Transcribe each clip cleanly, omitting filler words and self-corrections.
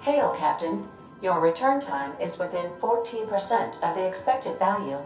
Hail, Captain. Your return time is within 14% of the expected value.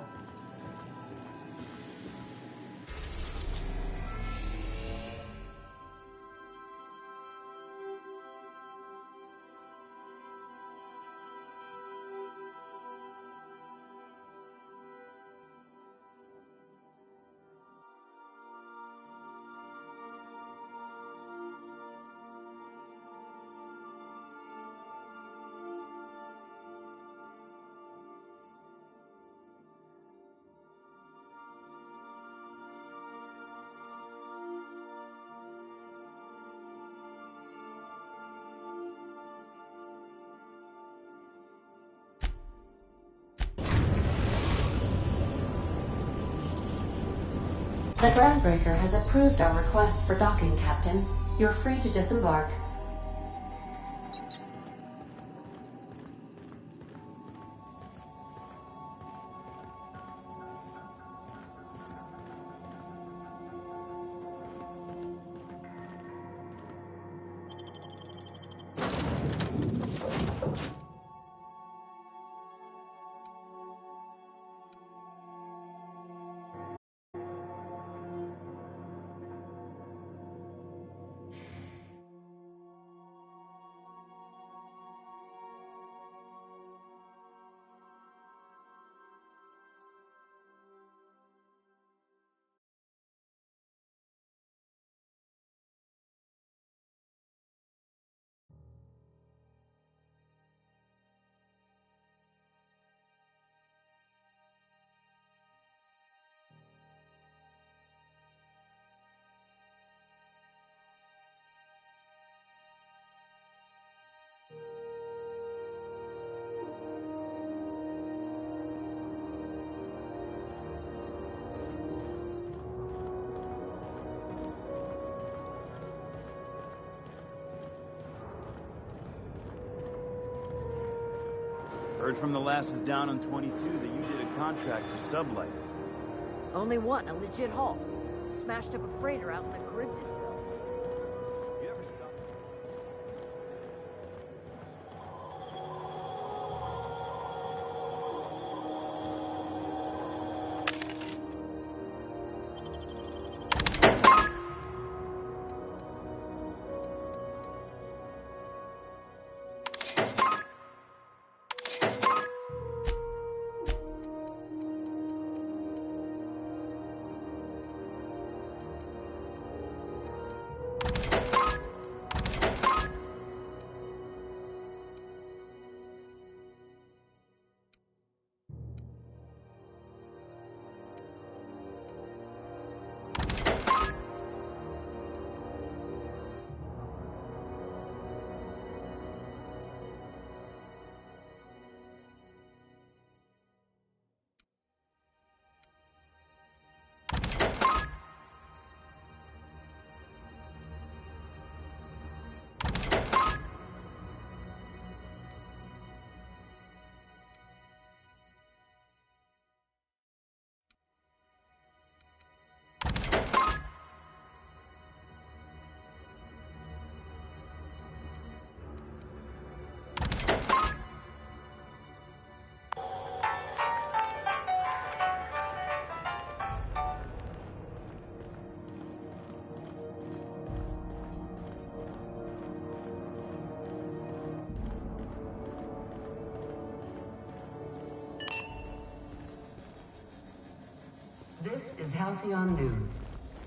The Groundbreaker has approved our request for docking, Captain. You're free to disembark. Heard from the lasses down on 22 that you did a contract for Sublight. Only one, a legit haul. Smashed up a freighter out in the Charybdis belt. You ever stop? This is Halcyon News.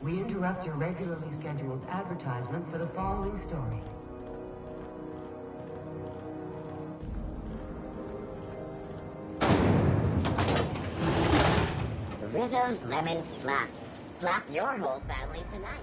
We interrupt your regularly scheduled advertisement for the following story. Rizzo's Lemon Slap. Slap your whole family tonight.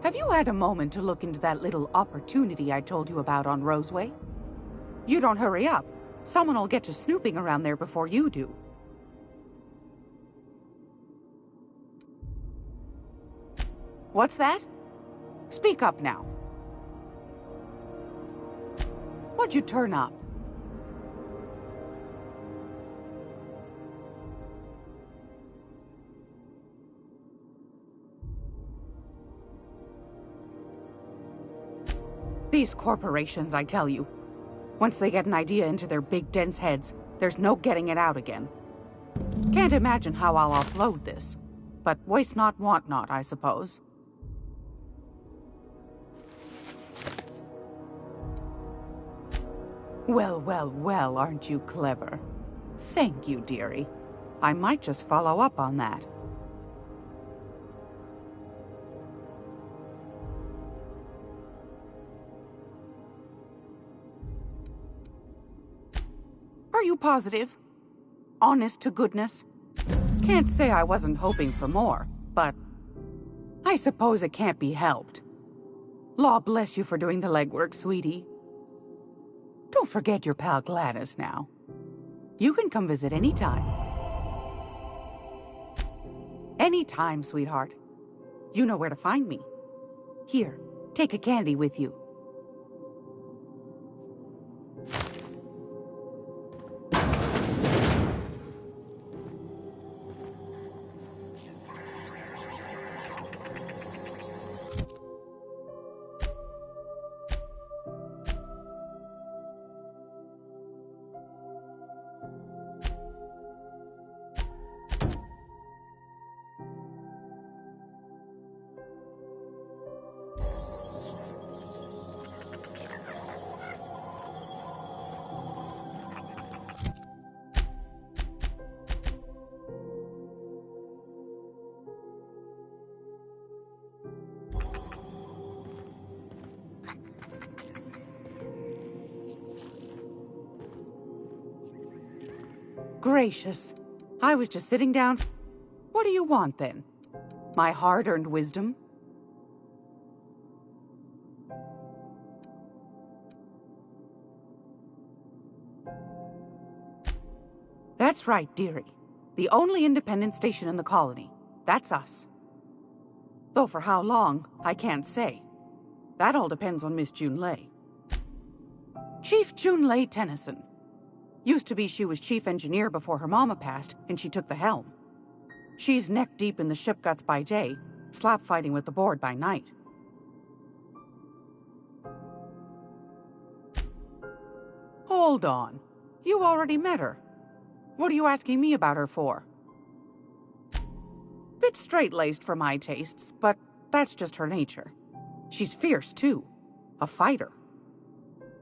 Have you had a moment to look into that little opportunity I told you about on Roseway? You don't hurry up. Someone will get to snooping around there before you do. What's that? Speak up now. What'd you turn up? These corporations, I tell you. Once they get an idea into their big, dense heads, there's no getting it out again. Can't imagine how I'll offload this. But waste not, want not, I suppose. Well, well, well, aren't you clever? Thank you, dearie. I might just follow up on that. Are you positive? Honest to goodness? Can't say I wasn't hoping for more, but I suppose it can't be helped. Law bless you for doing the legwork, sweetie. Don't forget your pal Gladys now. You can come visit anytime. Anytime, sweetheart. You know where to find me. Here, take a candy with you. Gracious. I was just sitting down. What do you want, then? My hard-earned wisdom? That's right, dearie. The only independent station in the colony. That's us. Though for how long, I can't say. That all depends on Miss Junlei. Chief Junlei Tennyson. Used to be she was chief engineer before her mama passed, and she took the helm. She's neck-deep in the ship guts by day, slap-fighting with the board by night. Hold on. You already met her. What are you asking me about her for? Bit straight-laced for my tastes, but that's just her nature. She's fierce, too. A fighter.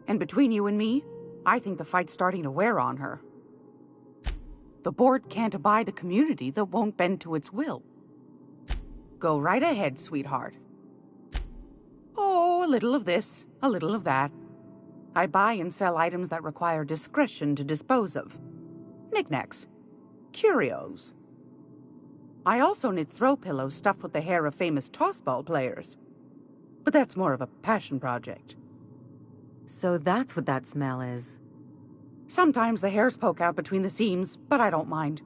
And between you and me, I think the fight's starting to wear on her. The board can't abide a community that won't bend to its will. Go right ahead, sweetheart. Oh, a little of this, a little of that. I buy and sell items that require discretion to dispose of. Knickknacks. Curios. I also knit throw pillows stuffed with the hair of famous tossball players. But that's more of a passion project. So that's what that smell is. Sometimes the hairs poke out between the seams, but I don't mind.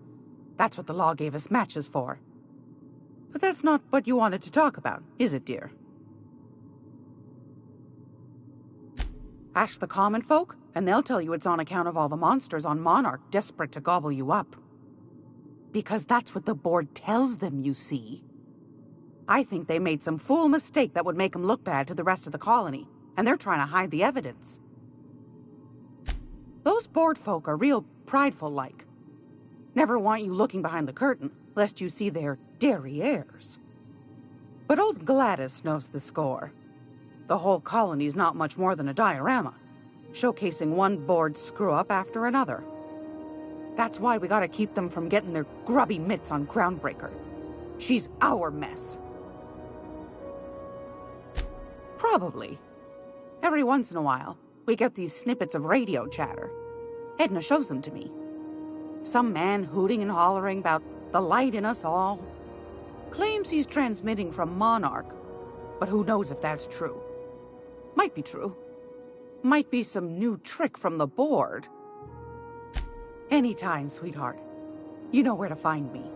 That's what the law gave us matches for. But that's not what you wanted to talk about, is it, dear? Ask the common folk, and they'll tell you it's on account of all the monsters on Monarch desperate to gobble you up. Because that's what the board tells them, you see. I think they made some fool mistake that would make them look bad to the rest of the colony, and they're trying to hide the evidence. Those board folk are real prideful-like. Never want you looking behind the curtain, lest you see their derrieres. But old Gladys knows the score. The whole colony's not much more than a diorama, showcasing one board screw-up after another. That's why we gotta keep them from getting their grubby mitts on Groundbreaker. She's our mess. Probably. Every once in a while, we get these snippets of radio chatter. Edna shows them to me. Some man hooting and hollering about the light in us all. Claims he's transmitting from Monarch, but who knows if that's true. Might be true. Might be some new trick from the board. Anytime, sweetheart. You know where to find me.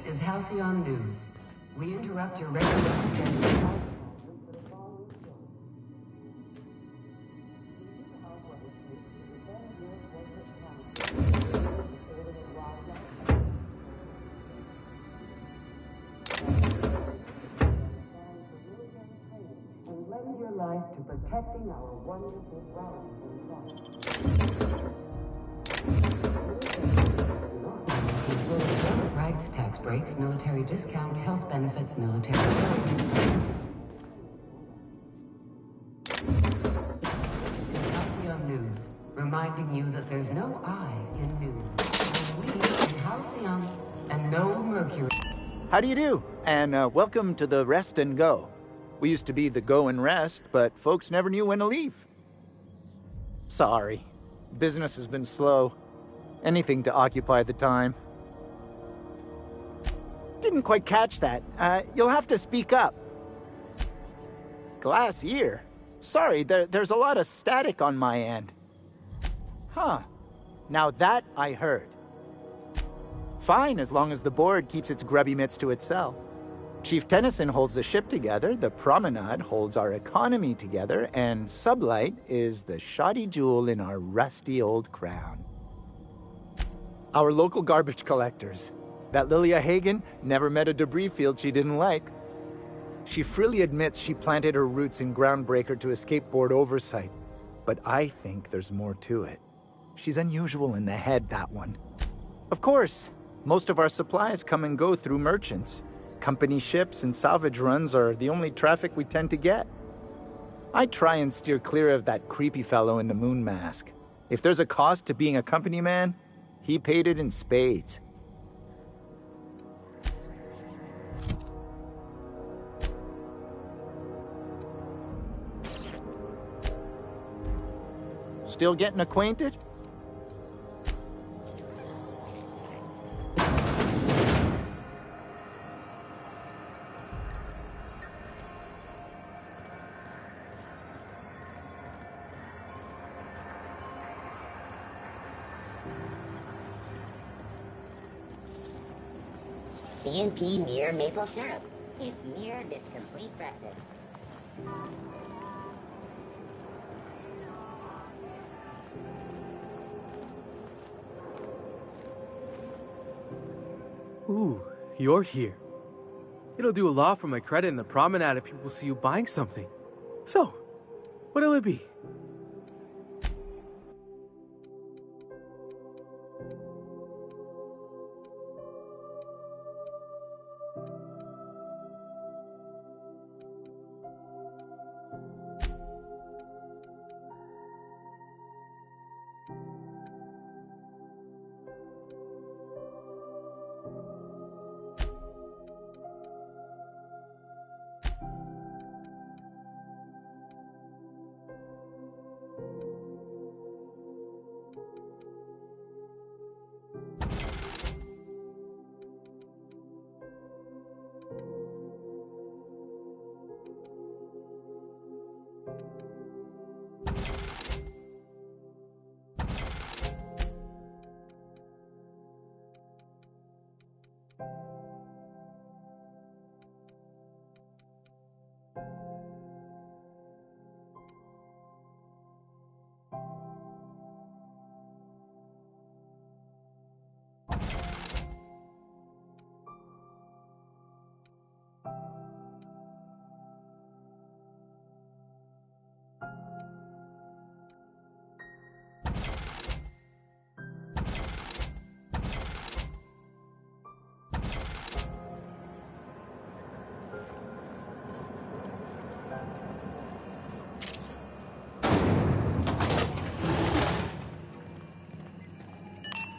is Halcyon News. We interrupt your regular schedule. And lend your life to protecting our wonderful rights, tax breaks, military discount, health benefits, military Halcyon News, reminding you that there's no I in news. And we in Halcyon and no Mercury. How do you do? And welcome to the Rest and Go. We used to be the Go and Rest, but folks never knew when to leave. Sorry. Business has been slow. Anything to occupy the time. Didn't quite catch that. You'll have to speak up. Glass ear? Sorry, there's a lot of static on my end. Huh. Now that I heard. Fine, as long as the board keeps its grubby mitts to itself. Chief Tennyson holds the ship together, the Promenade holds our economy together, and Sublight is the shoddy jewel in our rusty old crown. Our local garbage collectors. That Lilia Hagen never met a debris field she didn't like. She freely admits she planted her roots in Groundbreaker to escape board oversight. But I think there's more to it. She's unusual in the head, that one. Of course, most of our supplies come and go through merchants. Company ships and salvage runs are the only traffic we tend to get. I try and steer clear of that creepy fellow in the moon mask. If there's a cost to being a company man, he paid it in spades. Still getting acquainted? C&P Mere Maple Syrup. It's near this complete breakfast. Ooh, you're here. It'll do a lot for my credit in the Promenade if people see you buying something. So, what'll it be?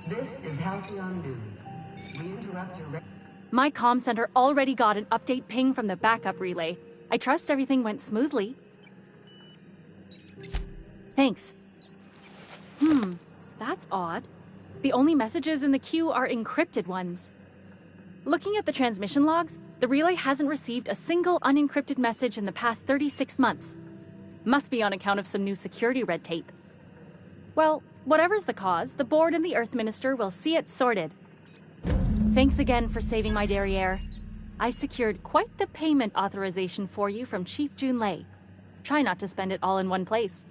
This is Halcyon News. We interrupt your... My comm center already got an update ping from the backup relay. I trust everything went smoothly. Thanks. That's odd. The only messages in the queue are encrypted ones. Looking at the transmission logs, the relay hasn't received a single unencrypted message in the past 36 months. Must be on account of some new security red tape. Well, whatever's the cause, the board and the Earth Minister will see it sorted. Thanks again for saving my derriere. I secured quite the payment authorization for you from Chief Junlei. Try not to spend it all in one place.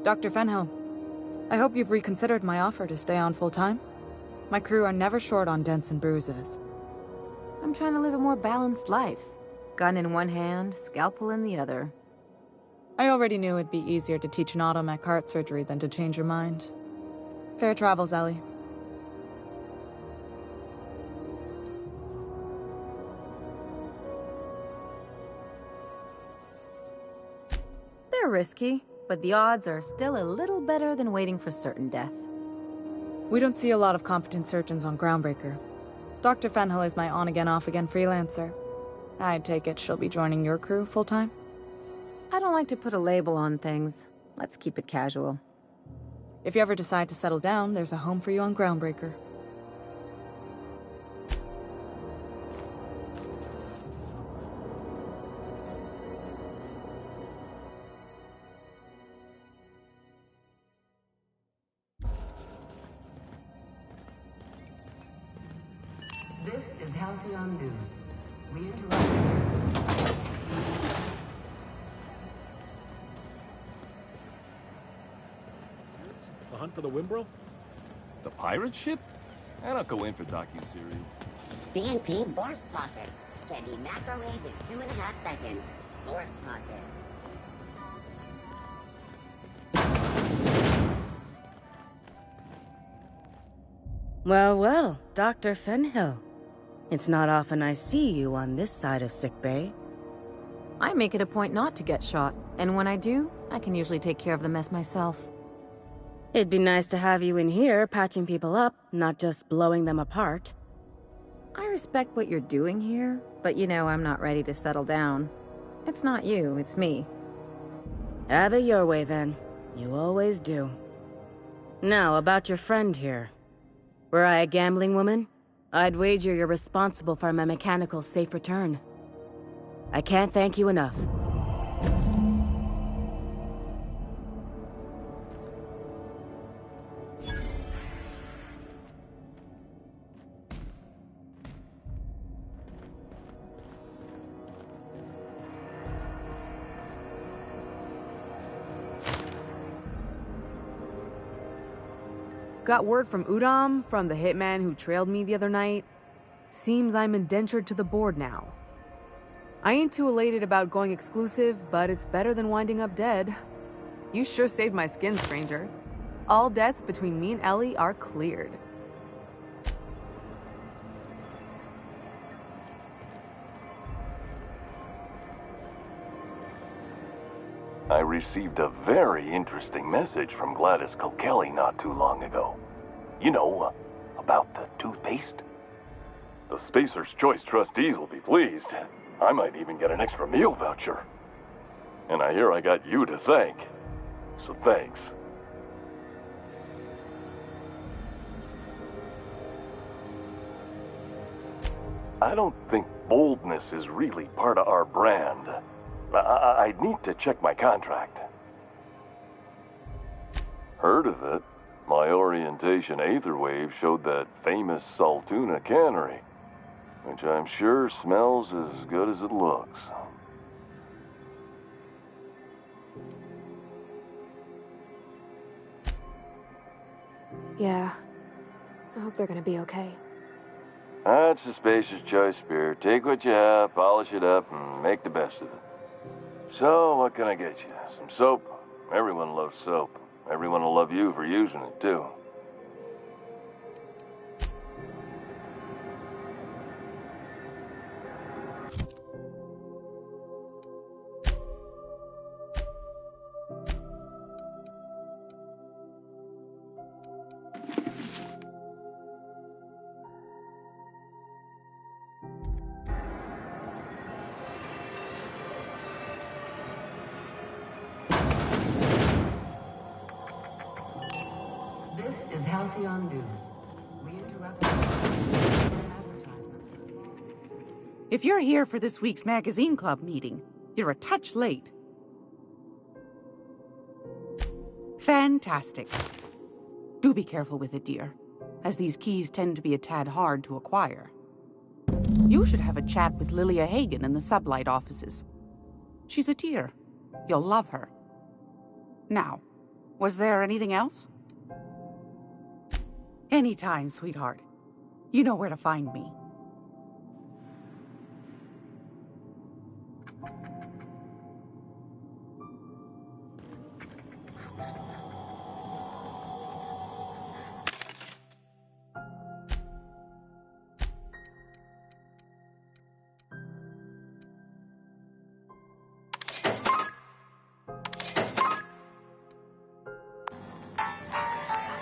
Dr. Fenhill, I hope you've reconsidered my offer to stay on full-time. My crew are never short on dents and bruises. I'm trying to live a more balanced life. Gun in one hand, scalpel in the other. I already knew it'd be easier to teach an automech heart surgery than to change your mind. Fair travels, Ellie. They're risky, but the odds are still a little better than waiting for certain death. We don't see a lot of competent surgeons on Groundbreaker. Dr. Fenhill is my on-again, off-again freelancer. I take it she'll be joining your crew full-time? I don't like to put a label on things. Let's keep it casual. If you ever decide to settle down, there's a home for you on Groundbreaker. This is Halcyon News. We interrupt. The hunt for the Wimbro? The pirate ship? I don't go in for docu-series. CNP Borst Pocket. Can be macrowaved in 2.5 seconds. Borst Pocket. Well, well, Dr. Fenhill. It's not often I see you on this side of sickbay. I make it a point not to get shot, and when I do, I can usually take care of the mess myself. It'd be nice to have you in here patching people up, not just blowing them apart. I respect what you're doing here, but you know I'm not ready to settle down. It's not you, it's me. Have it your way then. You always do. Now, about your friend here. Were I a gambling woman, I'd wager you're responsible for my mechanical safe return. I can't thank you enough. Got word from Udam, from the hitman who trailed me the other night. Seems I'm indentured to the board now. I ain't too elated about going exclusive, but it's better than winding up dead. You sure saved my skin, stranger. All debts between me and Ellie are cleared. I received a very interesting message from Gladys Kilkelly not too long ago. You know, about the toothpaste? The Spacer's Choice trustees will be pleased. I might even get an extra meal voucher. And I hear I got you to thank. So thanks. I don't think boldness is really part of our brand. I'd need to check my contract. Heard of it. My orientation Aetherwave showed that famous Saltuna cannery, which I'm sure smells as good as it looks. Yeah. I hope they're gonna be okay. That's the Spacer's Choice spirit. Take what you have, polish it up, and make the best of it. So, what can I get you? Some soap? Everyone loves soap. Everyone will love you for using it, too. This is Halcyon News. We interrupt If you're here for this week's magazine club meeting, you're a touch late. Fantastic. Do be careful with it, dear, as these keys tend to be a tad hard to acquire. You should have a chat with Lilia Hagen in the Sublight offices. She's a dear. You'll love her. Now, was there anything else? Anytime, sweetheart. You know where to find me.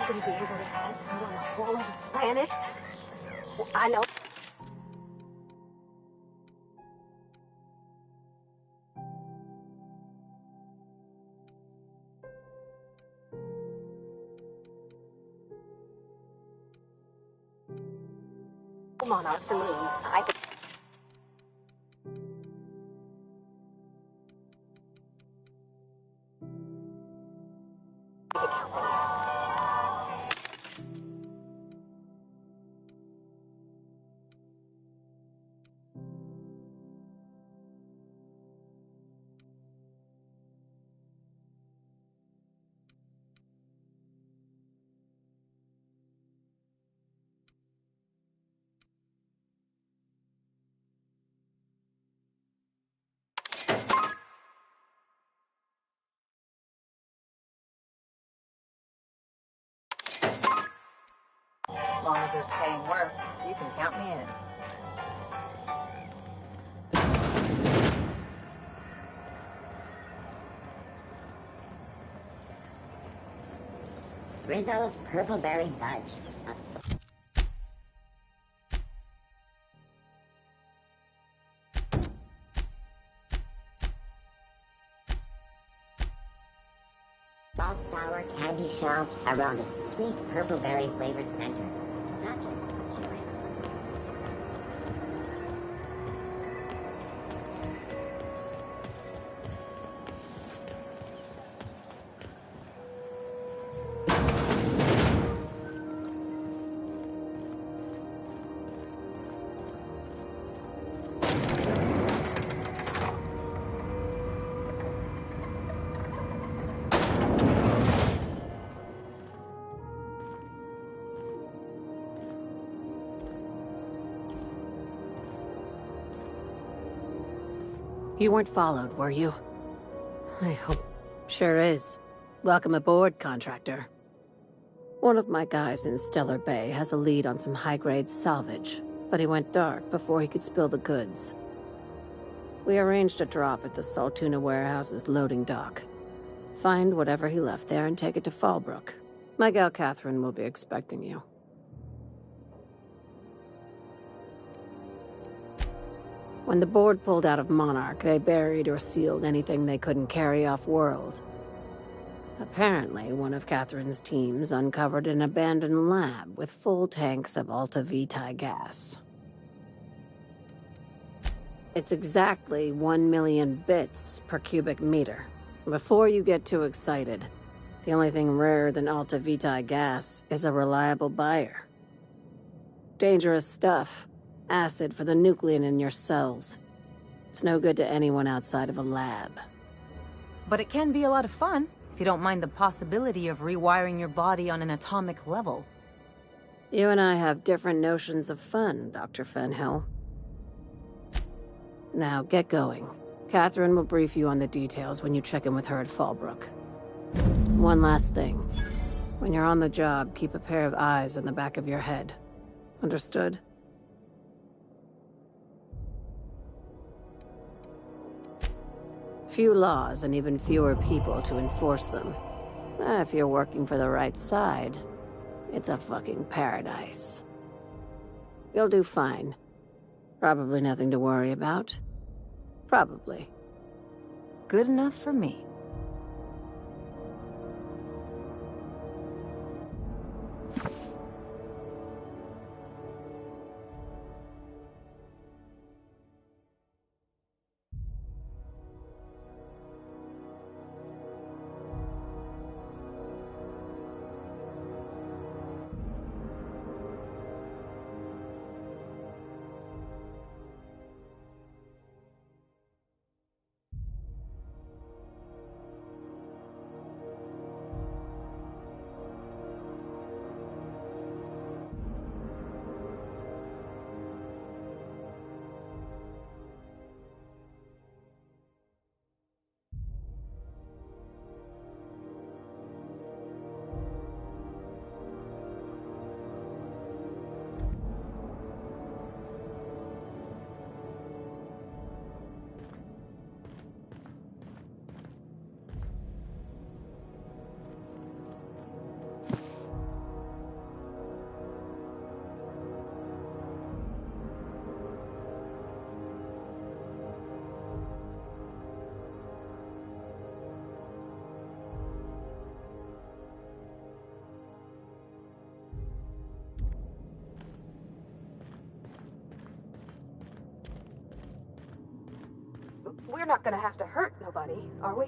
Gonna be able to set foot on the whole other planet? Well, I know. Monarchs and moons. I think. As long as there's paying work, you can count me in. Rizzo's Purpleberry Fudge. Soft sour candy shell around a sweet purpleberry flavored center. Such a You weren't followed, were you? I hope. Sure is. Welcome aboard, contractor. One of my guys in Stellar Bay has a lead on some high-grade salvage, but he went dark before he could spill the goods. We arranged a drop at the Saltuna warehouse's loading dock. Find whatever he left there and take it to Fallbrook. My gal Catherine will be expecting you. When the board pulled out of Monarch, they buried or sealed anything they couldn't carry off-world. Apparently, one of Catherine's teams uncovered an abandoned lab with full tanks of Alta Vitae gas. It's exactly 1 million bits per cubic meter. Before you get too excited, the only thing rarer than Alta Vitae gas is a reliable buyer. Dangerous stuff. Acid for the nuclein in your cells. It's no good to anyone outside of a lab. But it can be a lot of fun, if you don't mind the possibility of rewiring your body on an atomic level. You and I have different notions of fun, Dr. Fenhill. Now, get going. Catherine will brief you on the details when you check in with her at Fallbrook. One last thing. When you're on the job, keep a pair of eyes in the back of your head. Understood? Few laws and even fewer people to enforce them. If you're working for the right side, it's a fucking paradise. You'll do fine. Probably nothing to worry about. Probably. Good enough for me. We're not gonna have to hurt nobody, are we?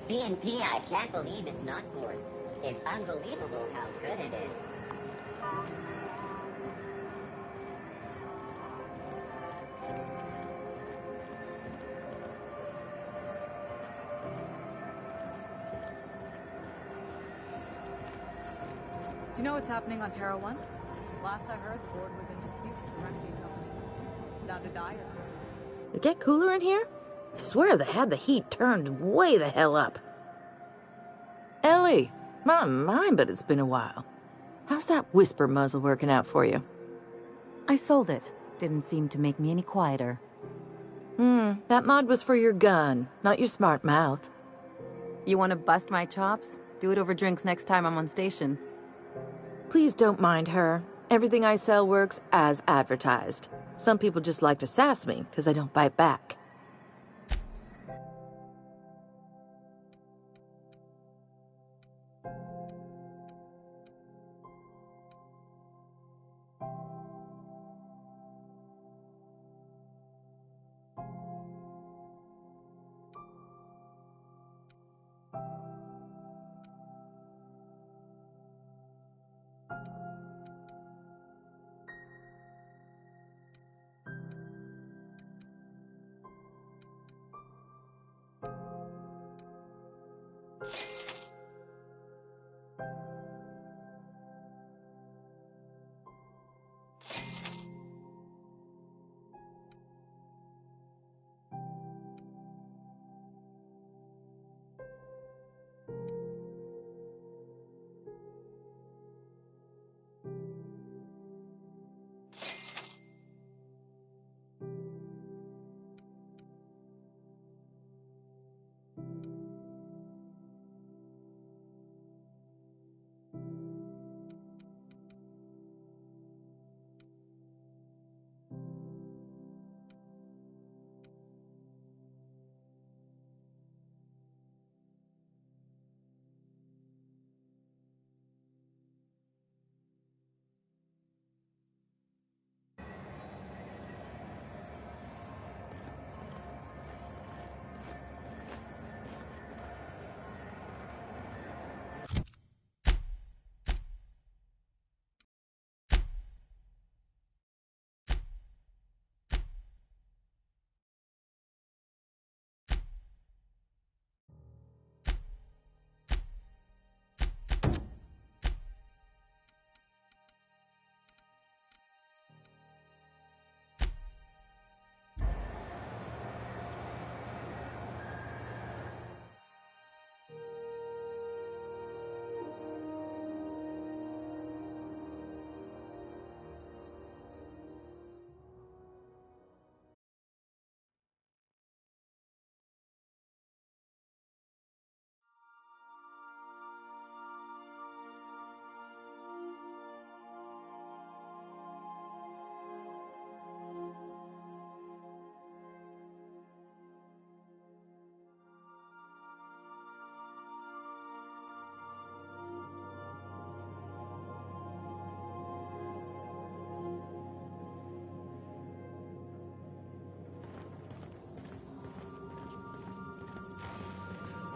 CNP, I can't believe it's not forced. It's unbelievable how good it is. Do you know what's happening on Terra 1? Last I heard, the board was in dispute with the Renegade Company. Sounded dire. It get cooler in here? I swear they had the heat turned way the hell up. Ellie, my mind, but it's been a while. How's that whisper muzzle working out for you? I sold it. Didn't seem to make me any quieter. That mod was for your gun, not your smart mouth. You want to bust my chops? Do it over drinks next time I'm on station. Please don't mind her. Everything I sell works as advertised. Some people just like to sass me because I don't bite back.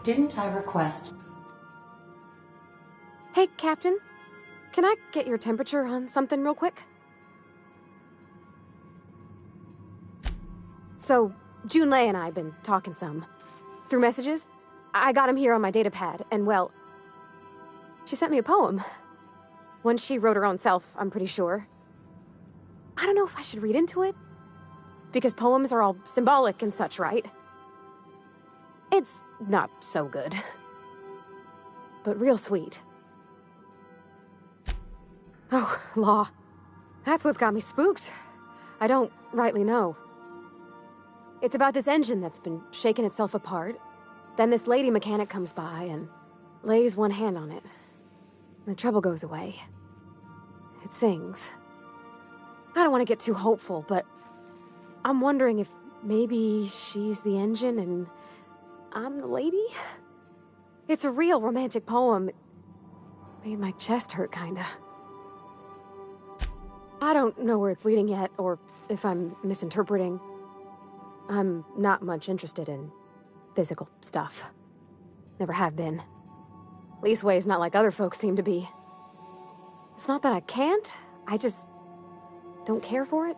Didn't I request? Hey, Captain. Can I get your temperature on something real quick? So, Junlei and I have been talking some. Through messages. I got him here on my datapad, and well... she sent me a poem. One she wrote her own self, I'm pretty sure. I don't know if I should read into it. Because poems are all symbolic and such, right? It's not so good. But real sweet. Oh, Law. That's what's got me spooked. I don't rightly know. It's about this engine that's been shaking itself apart. Then this lady mechanic comes by and lays one hand on it. The trouble goes away. It sings. I don't want to get too hopeful, but I'm wondering if maybe she's the engine and I'm the lady? It's a real romantic poem. It made my chest hurt, kinda. I don't know where it's leading yet, or if I'm misinterpreting. I'm not much interested in physical stuff. Never have been. Leastways not like other folks seem to be. It's not that I can't, I just don't care for it.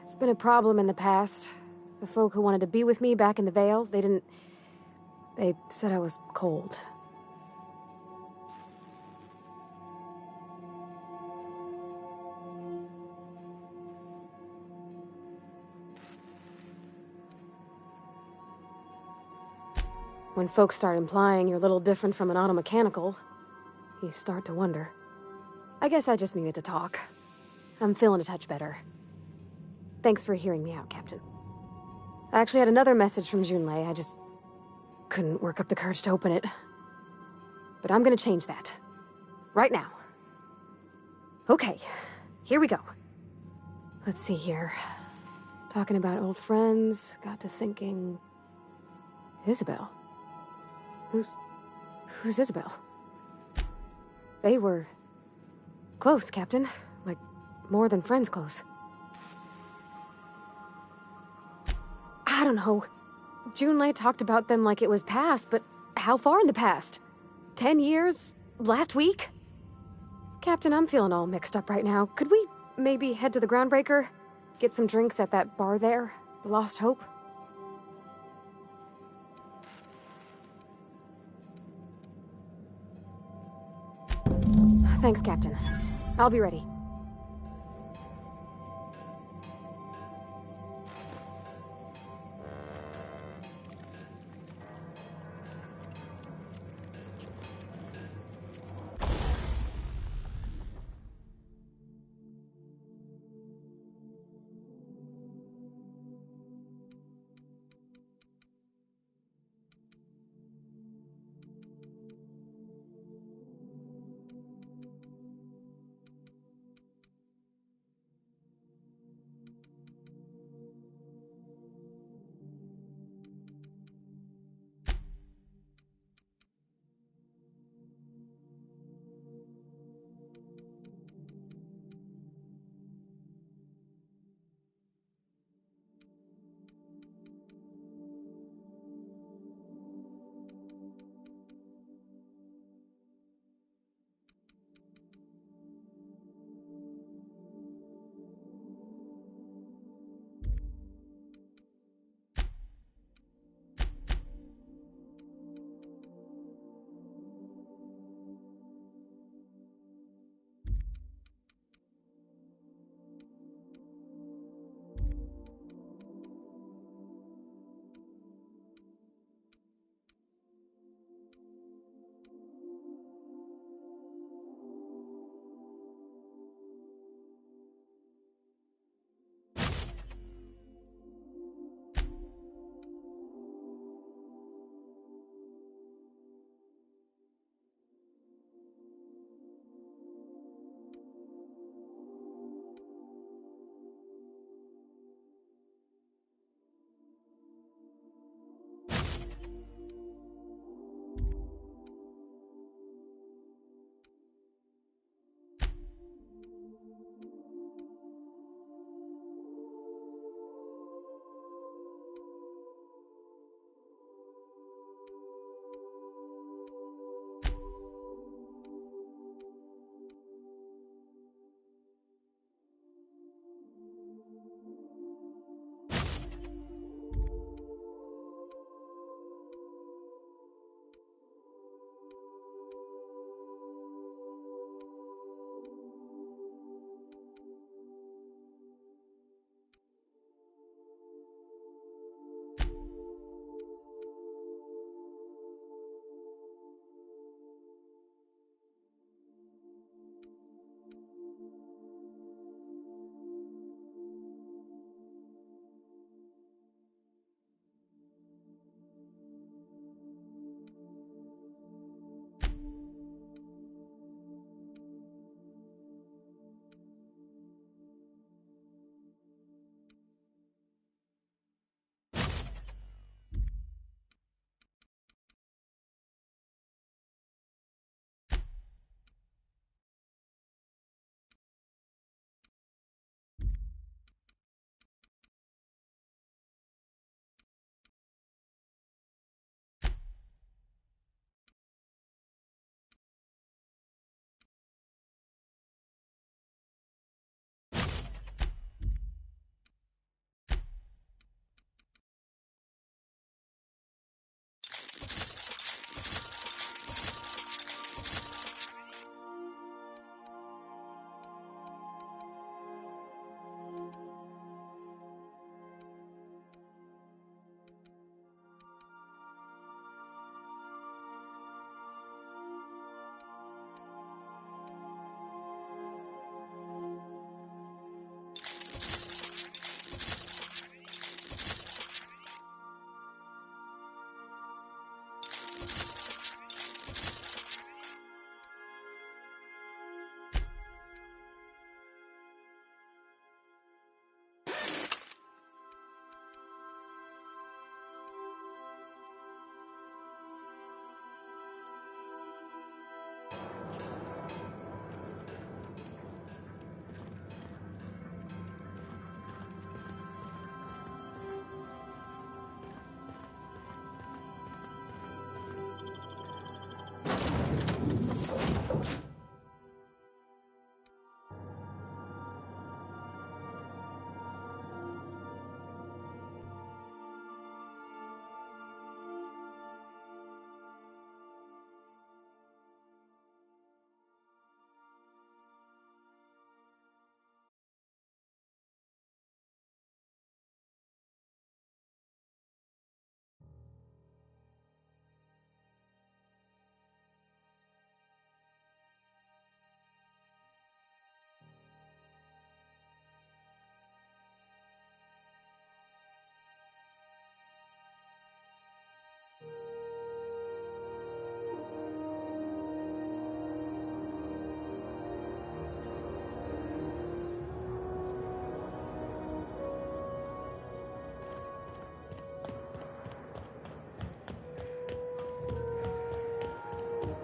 It's been a problem in the past. The folk who wanted to be with me back in the Vale, they said I was cold. When folks start implying you're a little different from an automechanical, you start to wonder. I guess I just needed to talk. I'm feeling a touch better. Thanks for hearing me out, Captain. I actually had another message from Junlei, I just couldn't work up the courage to open it. But I'm gonna change that. Right now. Okay, here we go. Let's see here. Talking about old friends, got to thinking... Isabel? Who's Isabel? They were... close, Captain. Like, more than friends close. I don't know. Junlei talked about them like it was past, but how far in the past? 10 years? Last week? Captain, I'm feeling all mixed up right now. Could we maybe head to the Groundbreaker? Get some drinks at that bar there? The Lost Hope? Thanks, Captain. I'll be ready.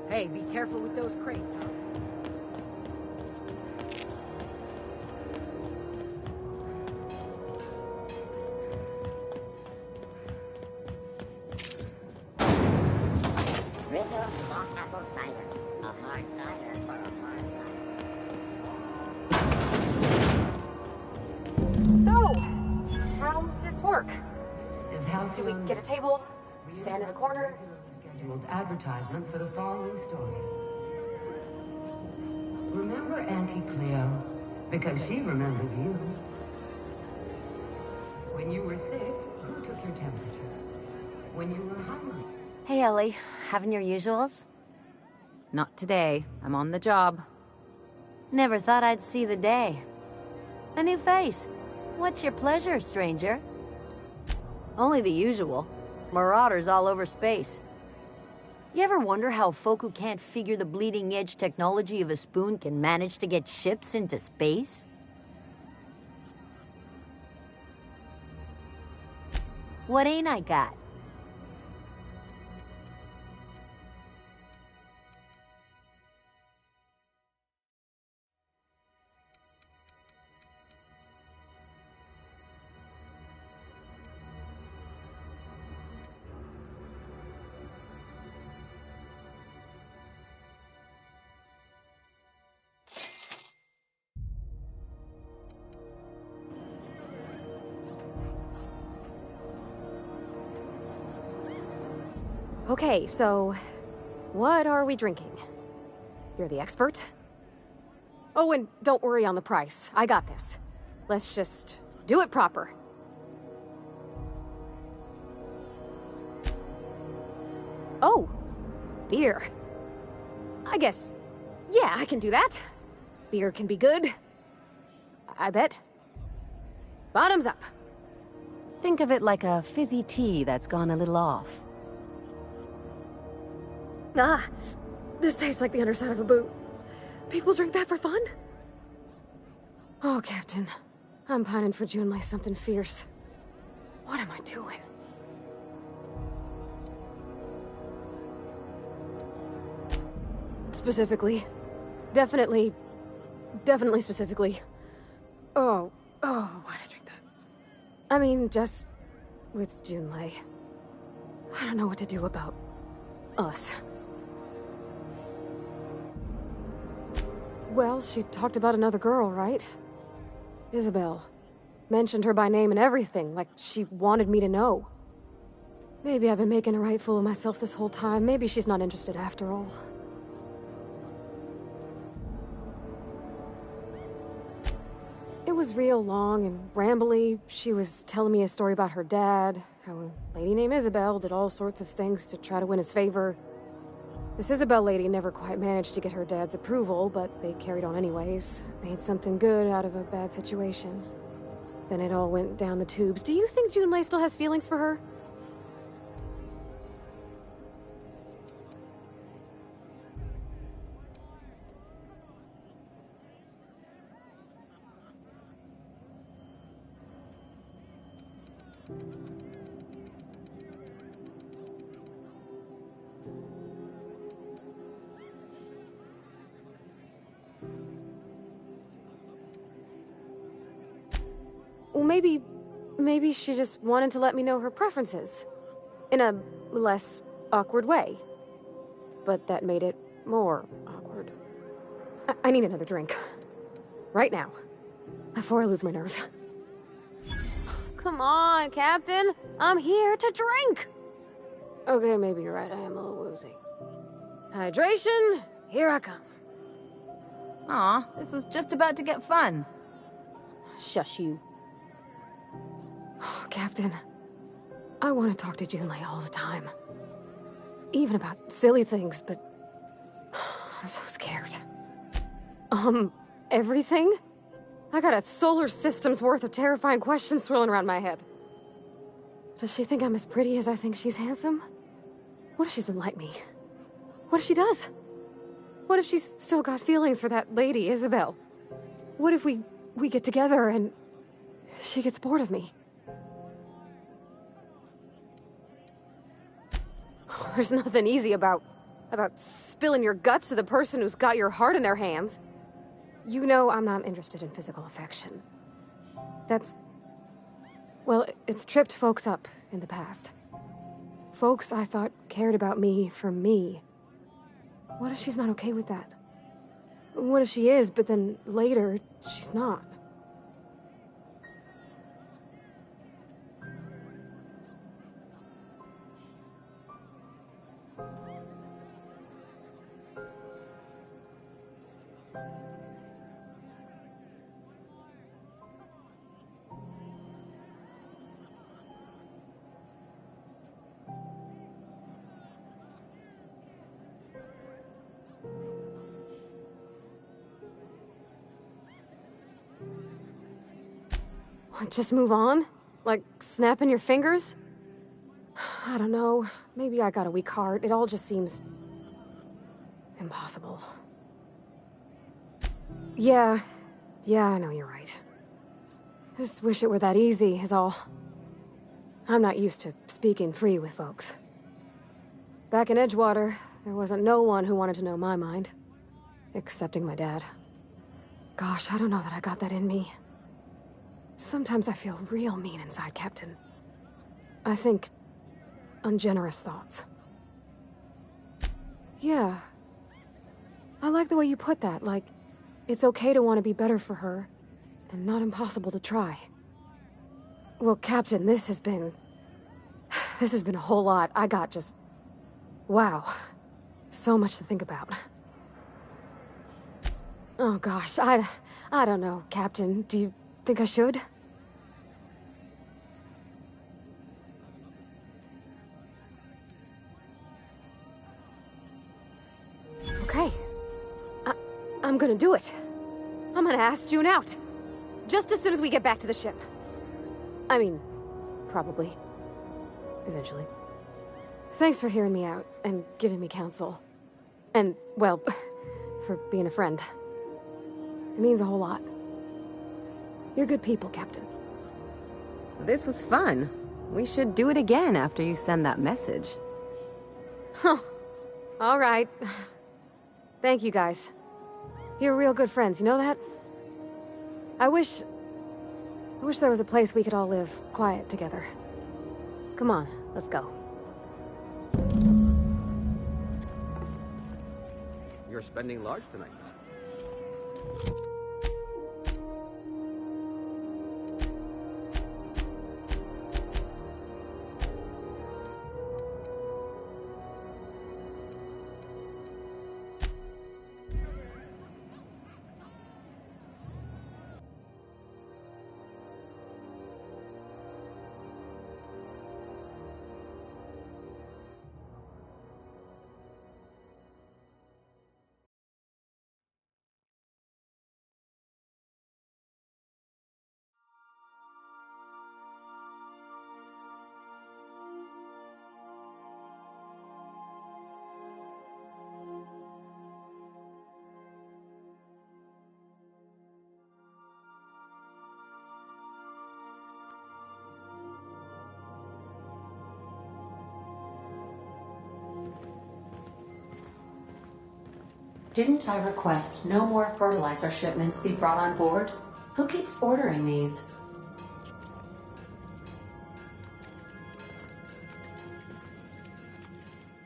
Hey, be careful with those crates, huh? Rizzo Small Apple Cider. A hard cider for a hard life. So, how's this work? Is Halcyon... Do we get a table? Stand in the corner? Scheduled advertisement for the following story. Remember Auntie Cleo? Because she remembers you. When you were sick, who took your temperature? When you were hungry? Hey, Ellie. Having your usuals? Not today. I'm on the job. Never thought I'd see the day. A new face. What's your pleasure, stranger? Only the usual. Marauders all over space. You ever wonder how folk who can't figure the bleeding edge technology of a spoon can manage to get ships into space? What ain't I got? Okay, so what are we drinking? You're the expert? Oh, and don't worry on the price. I got this. Let's just do it proper. Oh, beer. I guess, yeah, I can do that. Beer can be good. I bet. Bottoms up. Think of it like a fizzy tea that's gone a little off. Ah, this tastes like the underside of a boot. People drink that for fun? Oh, Captain. I'm pining for June like something fierce. What am I doing? Specifically. Definitely specifically. Oh, why'd I drink that? I mean, just with Junlei. I don't know what to do about us. Well, she talked about another girl, right? Isabel. Mentioned her by name and everything, like she wanted me to know. Maybe I've been making a right fool of myself this whole time. Maybe she's not interested after all. It was real long and rambly. She was telling me a story about her dad, how a lady named Isabel did all sorts of things to try to win his favor. This Isabel lady never quite managed to get her dad's approval, but they carried on anyways. Made something good out of a bad situation. Then it all went down the tubes. Do you think Junlei still has feelings for her? Well, maybe she just wanted to let me know her preferences. In a less awkward way. But that made it more awkward. I need another drink. Right now. Before I lose my nerve. Come on, Captain. I'm here to drink! Okay, maybe you're right. I am a little woozy. Hydration, here I come. Aw, this was just about to get fun. Shush you. Oh, Captain, I want to talk to Junlei all the time. Even about silly things, but I'm so scared. Everything? I got a solar system's worth of terrifying questions swirling around my head. Does she think I'm as pretty as I think she's handsome? What if she doesn't like me? What if she does? What if she's still got feelings for that lady, Isabel? What if we get together and she gets bored of me? There's nothing easy about About spilling your guts to the person who's got your heart in their hands. You know I'm not interested in physical affection. That's... well, it's tripped folks up in the past. Folks I thought cared about me for me. What if she's not okay with that? What if she is, but then later, she's not? Just move on? Like, snapping your fingers? I don't know. Maybe I got a weak heart. It all just seems... impossible. Yeah, I know you're right. I just wish it were that easy, is all. I'm not used to speaking free with folks. Back in Edgewater, there wasn't no one who wanted to know my mind. Excepting my dad. Gosh, I don't know that I got that in me. Sometimes I feel real mean inside, Captain. I think ungenerous thoughts. Yeah. I like the way you put that, like, it's okay to want to be better for her, and not impossible to try. Well, Captain, this has been a whole lot. I got just... wow. So much to think about. Oh gosh, I don't know, Captain. Do you think I should? Okay. I'm gonna do it. I'm gonna ask June out. Just as soon as we get back to the ship. I mean, probably. Eventually. Thanks for hearing me out and giving me counsel. And, well, for being a friend. It means a whole lot. You're good people, Captain. This was fun. We should do it again after you send that message. Huh. All right. Thank you, guys. You're real good friends, you know that? I wish there was a place we could all live quiet together. Come on, let's go. You're spending large tonight. Didn't I request no more fertilizer shipments be brought on board? Who keeps ordering these?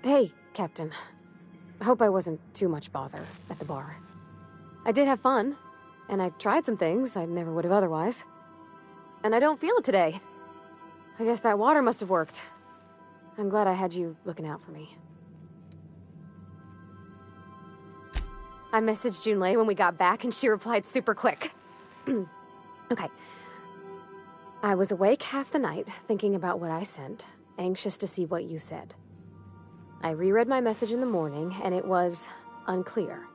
Hey, Captain. I hope I wasn't too much bother at the bar. I did have fun, and I tried some things I never would have otherwise. And I don't feel it today. I guess that water must have worked. I'm glad I had you looking out for me. I messaged Junlei when we got back, and she replied super quick. Okay. I was awake half the night, thinking about what I sent, anxious to see what you said. I reread my message in the morning, and it was unclear.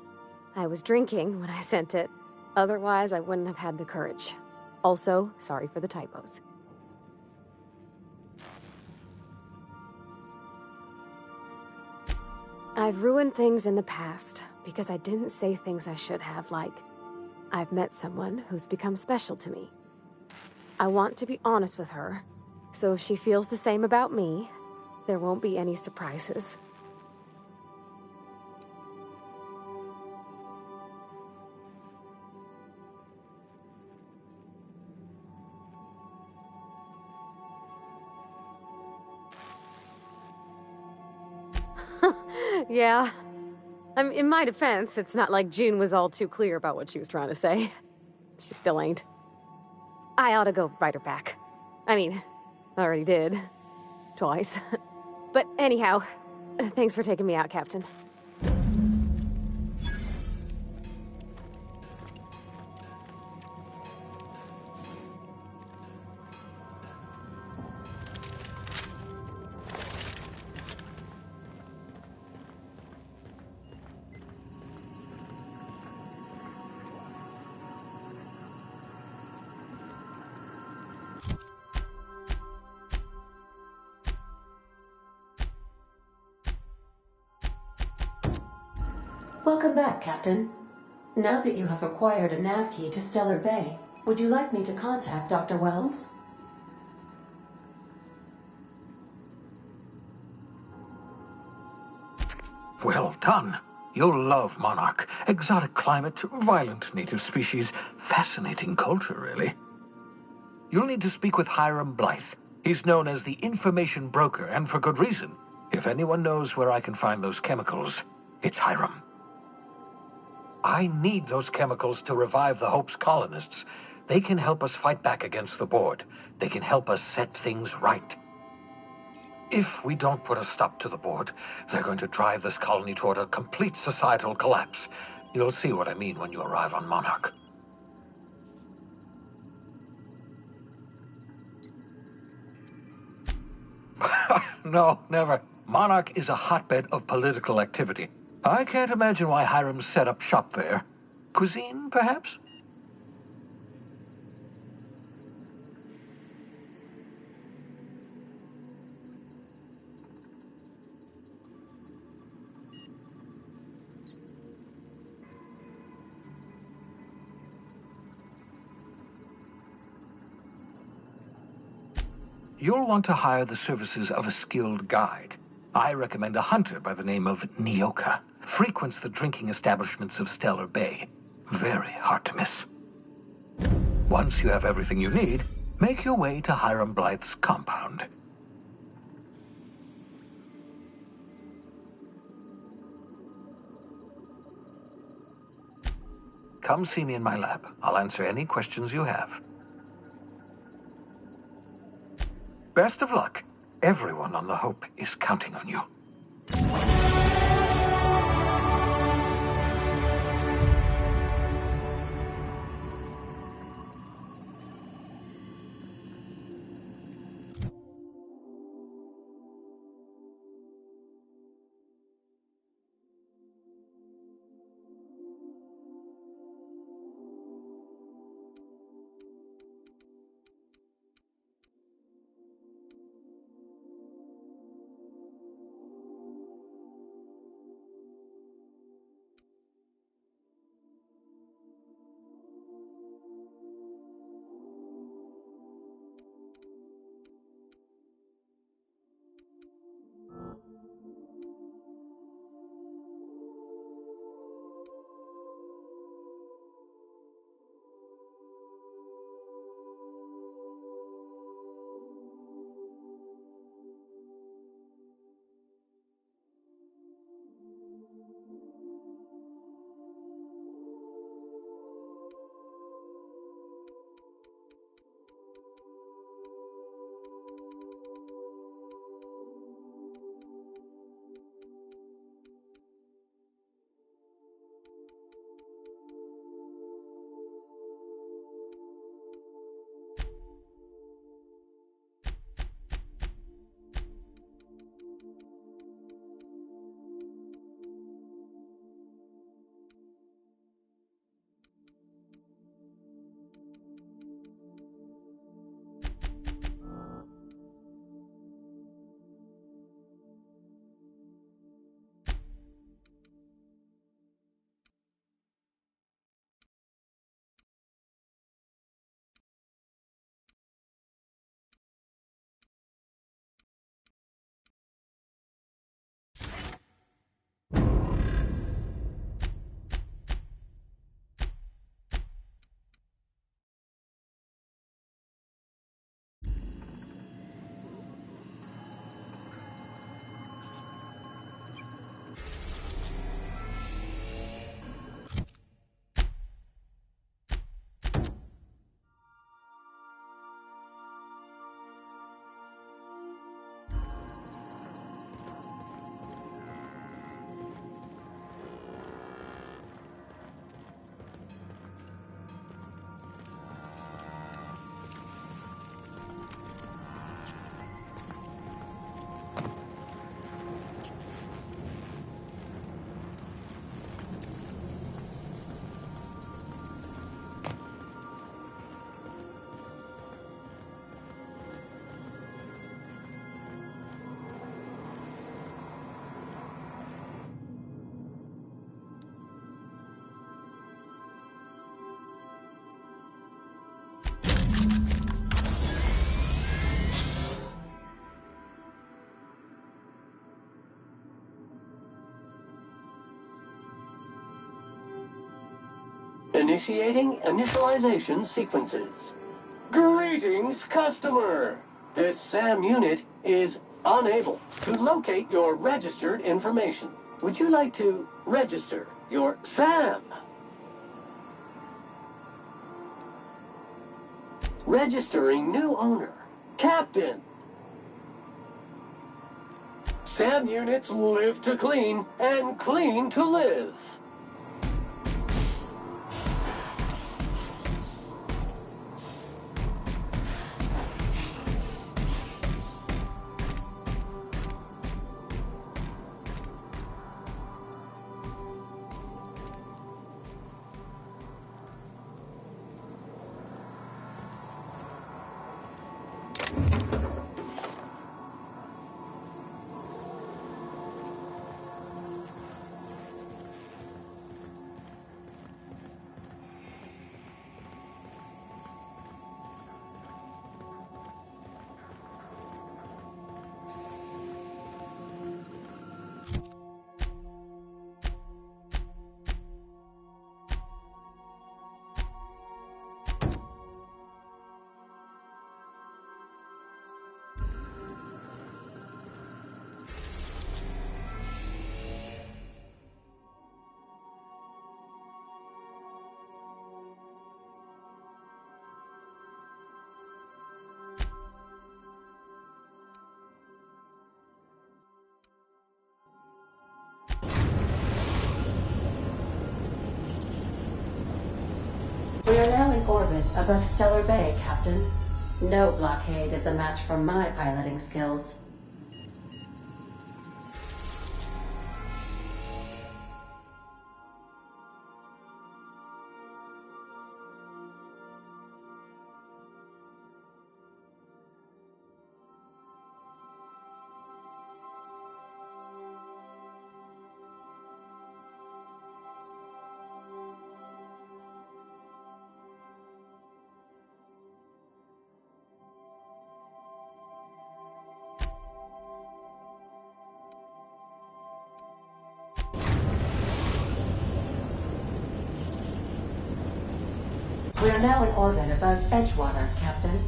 I was drinking when I sent it. Otherwise, I wouldn't have had the courage. Also, sorry for the typos. I've ruined things in the past because I didn't say things I should have, like, I've met someone who's become special to me. I want to be honest with her, so if she feels the same about me, there won't be any surprises. Yeah. In my defense, it's not like June was all too clear about what she was trying to say. She still ain't. I ought to go write her back. I mean, I already did. Twice. But anyhow, thanks for taking me out, Captain. Welcome back, Captain. Now that you have acquired a nav key to Stellar Bay, would you like me to contact Dr. Wells? Well done. You'll love Monarch. Exotic climate, violent native species, fascinating culture, really. You'll need to speak with Hiram Blythe. He's known as the information broker, and for good reason. If anyone knows where I can find those chemicals, it's Hiram. I need those chemicals to revive the Hope's colonists. They can help us fight back against the Board. They can help us set things right. If we don't put a stop to the Board, they're going to drive this colony toward a complete societal collapse. You'll see what I mean when you arrive on Monarch. No, never. Monarch is a hotbed of political activity. I can't imagine why Hiram set up shop there. Cuisine, perhaps? You'll want to hire the services of a skilled guide. I recommend a hunter by the name of Nyoka. Frequents the drinking establishments of Stellar Bay. Very hard to miss. Once you have everything you need, make your way to Hiram Blythe's compound. Come see me in my lab. I'll answer any questions you have. Best of luck. Everyone on the Hope is counting on you. Initiating initialization sequences. Greetings, customer! This SAM unit is unable to locate your registered information. Would you like to register your SAM? Registering new owner. Captain. SAM units live to clean and clean to live. We are now in orbit above Stellar Bay, Captain. No blockade is a match for my piloting skills. We are now in orbit above Edgewater, Captain.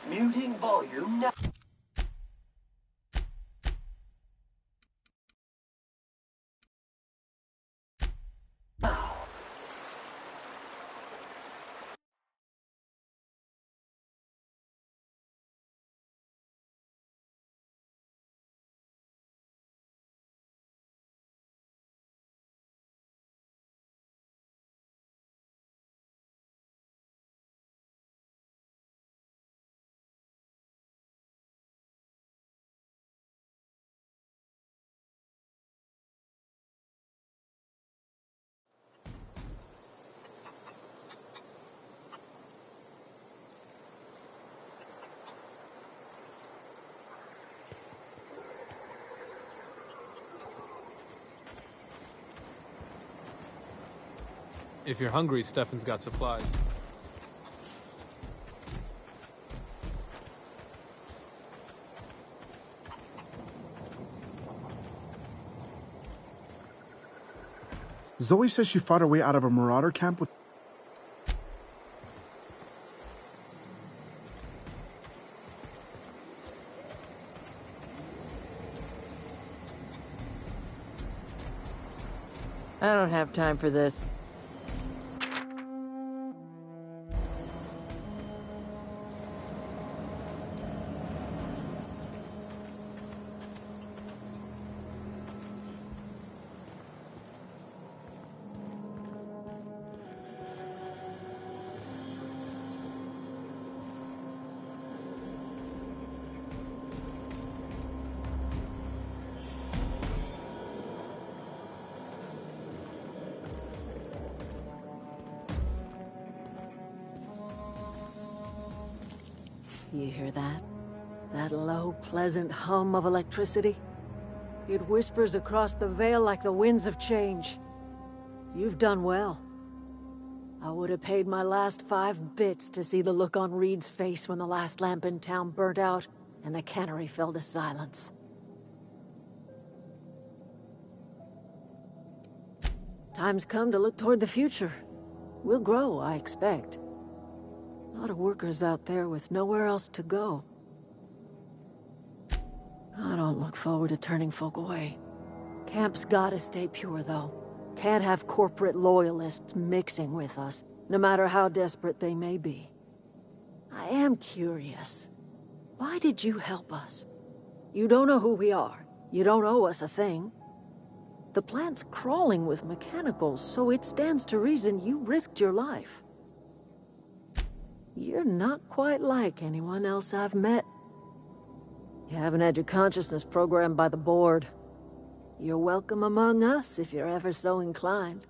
Muting volume now. If you're hungry, Stefan's got supplies. Zoe says she fought her way out of a marauder camp with... I don't have time for this. You hear that? That low, pleasant hum of electricity? It whispers across the Vale like the winds of change. You've done well. I would have paid my last 5 bits to see the look on Reed's face when the last lamp in town burnt out and the cannery fell to silence. Time's come to look toward the future. We'll grow, I expect. A lot of workers out there with nowhere else to go. I don't look forward to turning folk away. Camp's gotta stay pure, though. Can't have corporate loyalists mixing with us, no matter how desperate they may be. I am curious. Why did you help us? You don't know who we are. You don't owe us a thing. The plant's crawling with mechanicals, so it stands to reason you risked your life. You're not quite like anyone else I've met. You haven't had your consciousness programmed by the board. You're welcome among us if you're ever so inclined.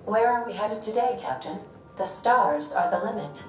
Where are we headed today, Captain? The stars are the limit.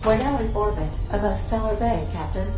We're now in orbit above Stellar Bay, Captain.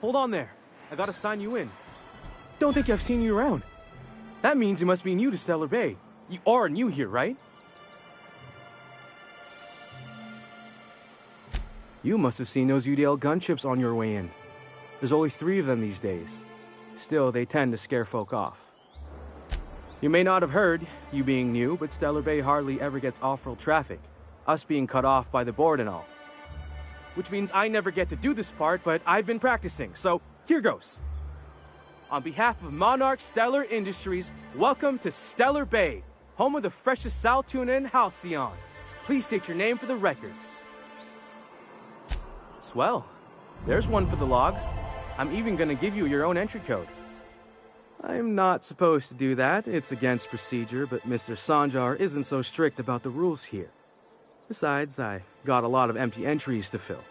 hold on there. I gotta sign you in. Don't think I've seen you around. That means you must be new to Stellar Bay. You are new here, right? You must have seen those UDL gunships on your way in. There's only 3 of them these days. Still, they tend to scare folk off. You may not have heard, you being new, but Stellar Bay hardly ever gets off-road traffic, us being cut off by the board and all. Which means I never get to do this part, but I've been practicing, so here goes. On behalf of Monarch Stellar Industries, welcome to Stellar Bay, home of the freshest sal tuna and halcyon. Please state your name for the records. Swell. There's one for the logs. I'm even gonna give you your own entry code. I'm not supposed to do that. It's against procedure, but Mr. Sanjar isn't so strict about the rules here. Besides, I got a lot of empty entries to fill.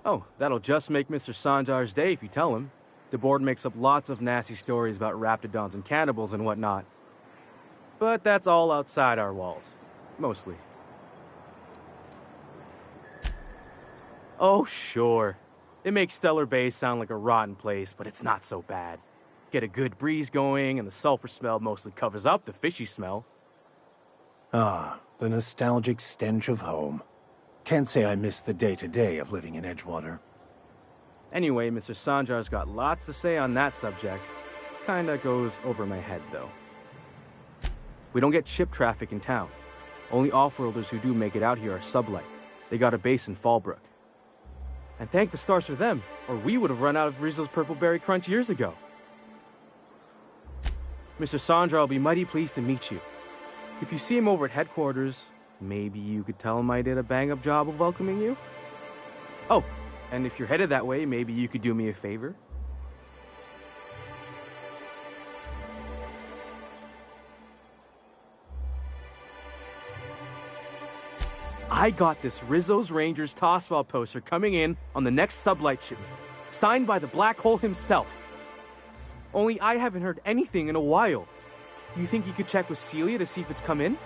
Oh, that'll just make Mr. Sanjar's day if you tell him. The board makes up lots of nasty stories about raptidons and cannibals and whatnot. But that's all outside our walls. Mostly. Oh, sure. It makes Stellar Bay sound like a rotten place, but it's not so bad. Get a good breeze going, and the sulfur smell mostly covers up the fishy smell. Ah, the nostalgic stench of home. Can't say I miss the day-to-day of living in Edgewater. Anyway, Mr. Sanjar's got lots to say on that subject. Kinda goes over my head, though. We don't get ship traffic in town. Only off-worlders who do make it out here are sublight. They got a base in Fallbrook. And thank the stars for them, or we would have run out of Rizzo's Purple Berry Crunch years ago. Mr. Sanjar will be mighty pleased to meet you. If you see him over at headquarters, maybe you could tell him I did a bang-up job of welcoming you? Oh, and if you're headed that way, maybe you could do me a favor? I got this Rizzo's Rangers Tossball poster coming in on the next sublight shipment, signed by the Black Hole himself. Only I haven't heard anything in a while. You think you could check with Celia to see if it's come in?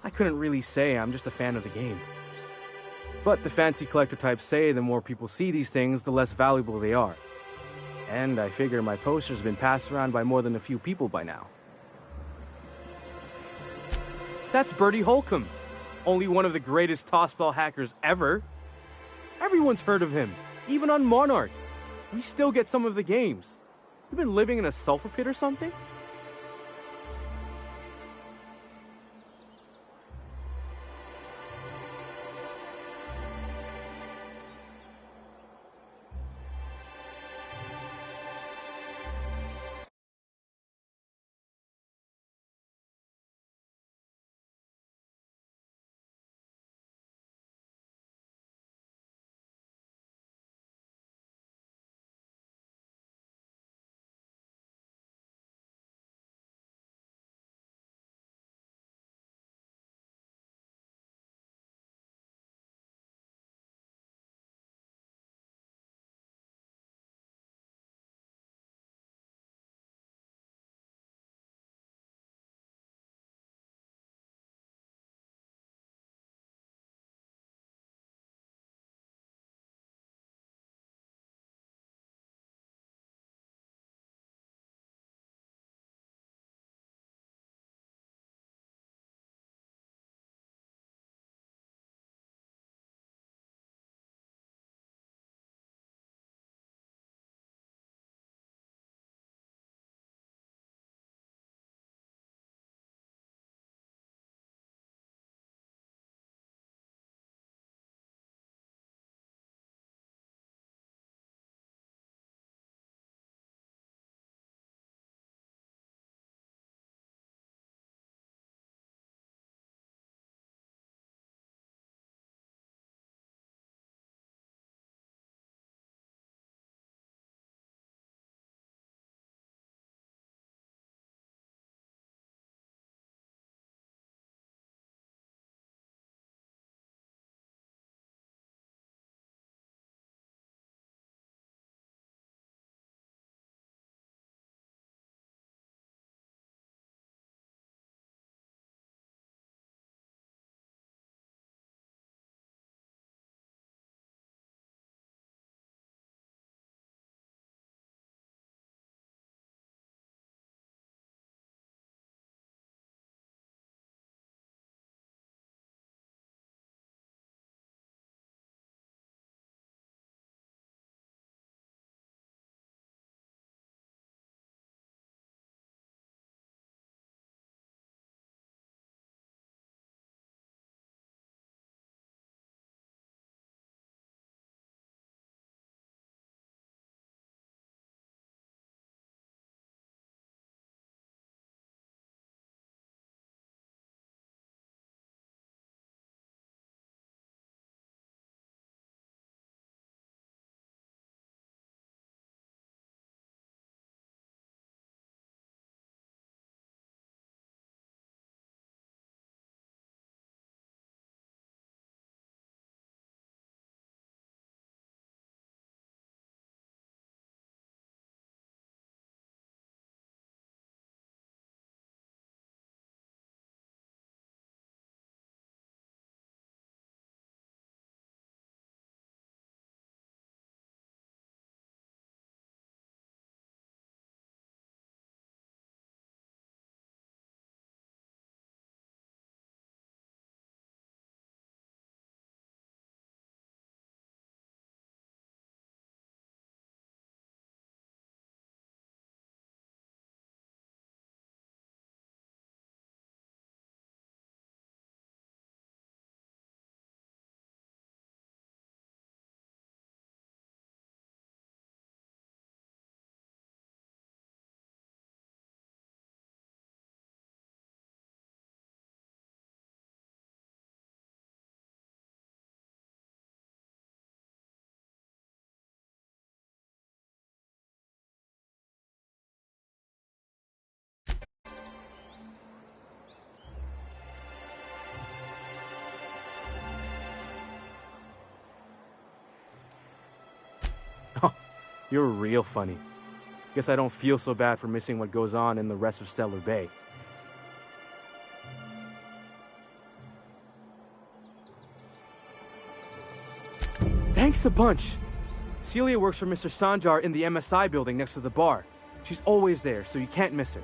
I couldn't really say, I'm just a fan of the game. But the fancy collector types say the more people see these things, the less valuable they are. And I figure my poster's been passed around by more than a few people by now. That's Bertie Holcomb, only one of the greatest tossball hackers ever. Everyone's heard of him, even on Monarch. We still get some of the games. You been living in a sulfur pit or something? You're real funny. Guess I don't feel so bad for missing what goes on in the rest of Stellar Bay. Thanks a bunch! Celia works for Mr. Sanjar in the MSI building next to the bar. She's always there, so you can't miss her.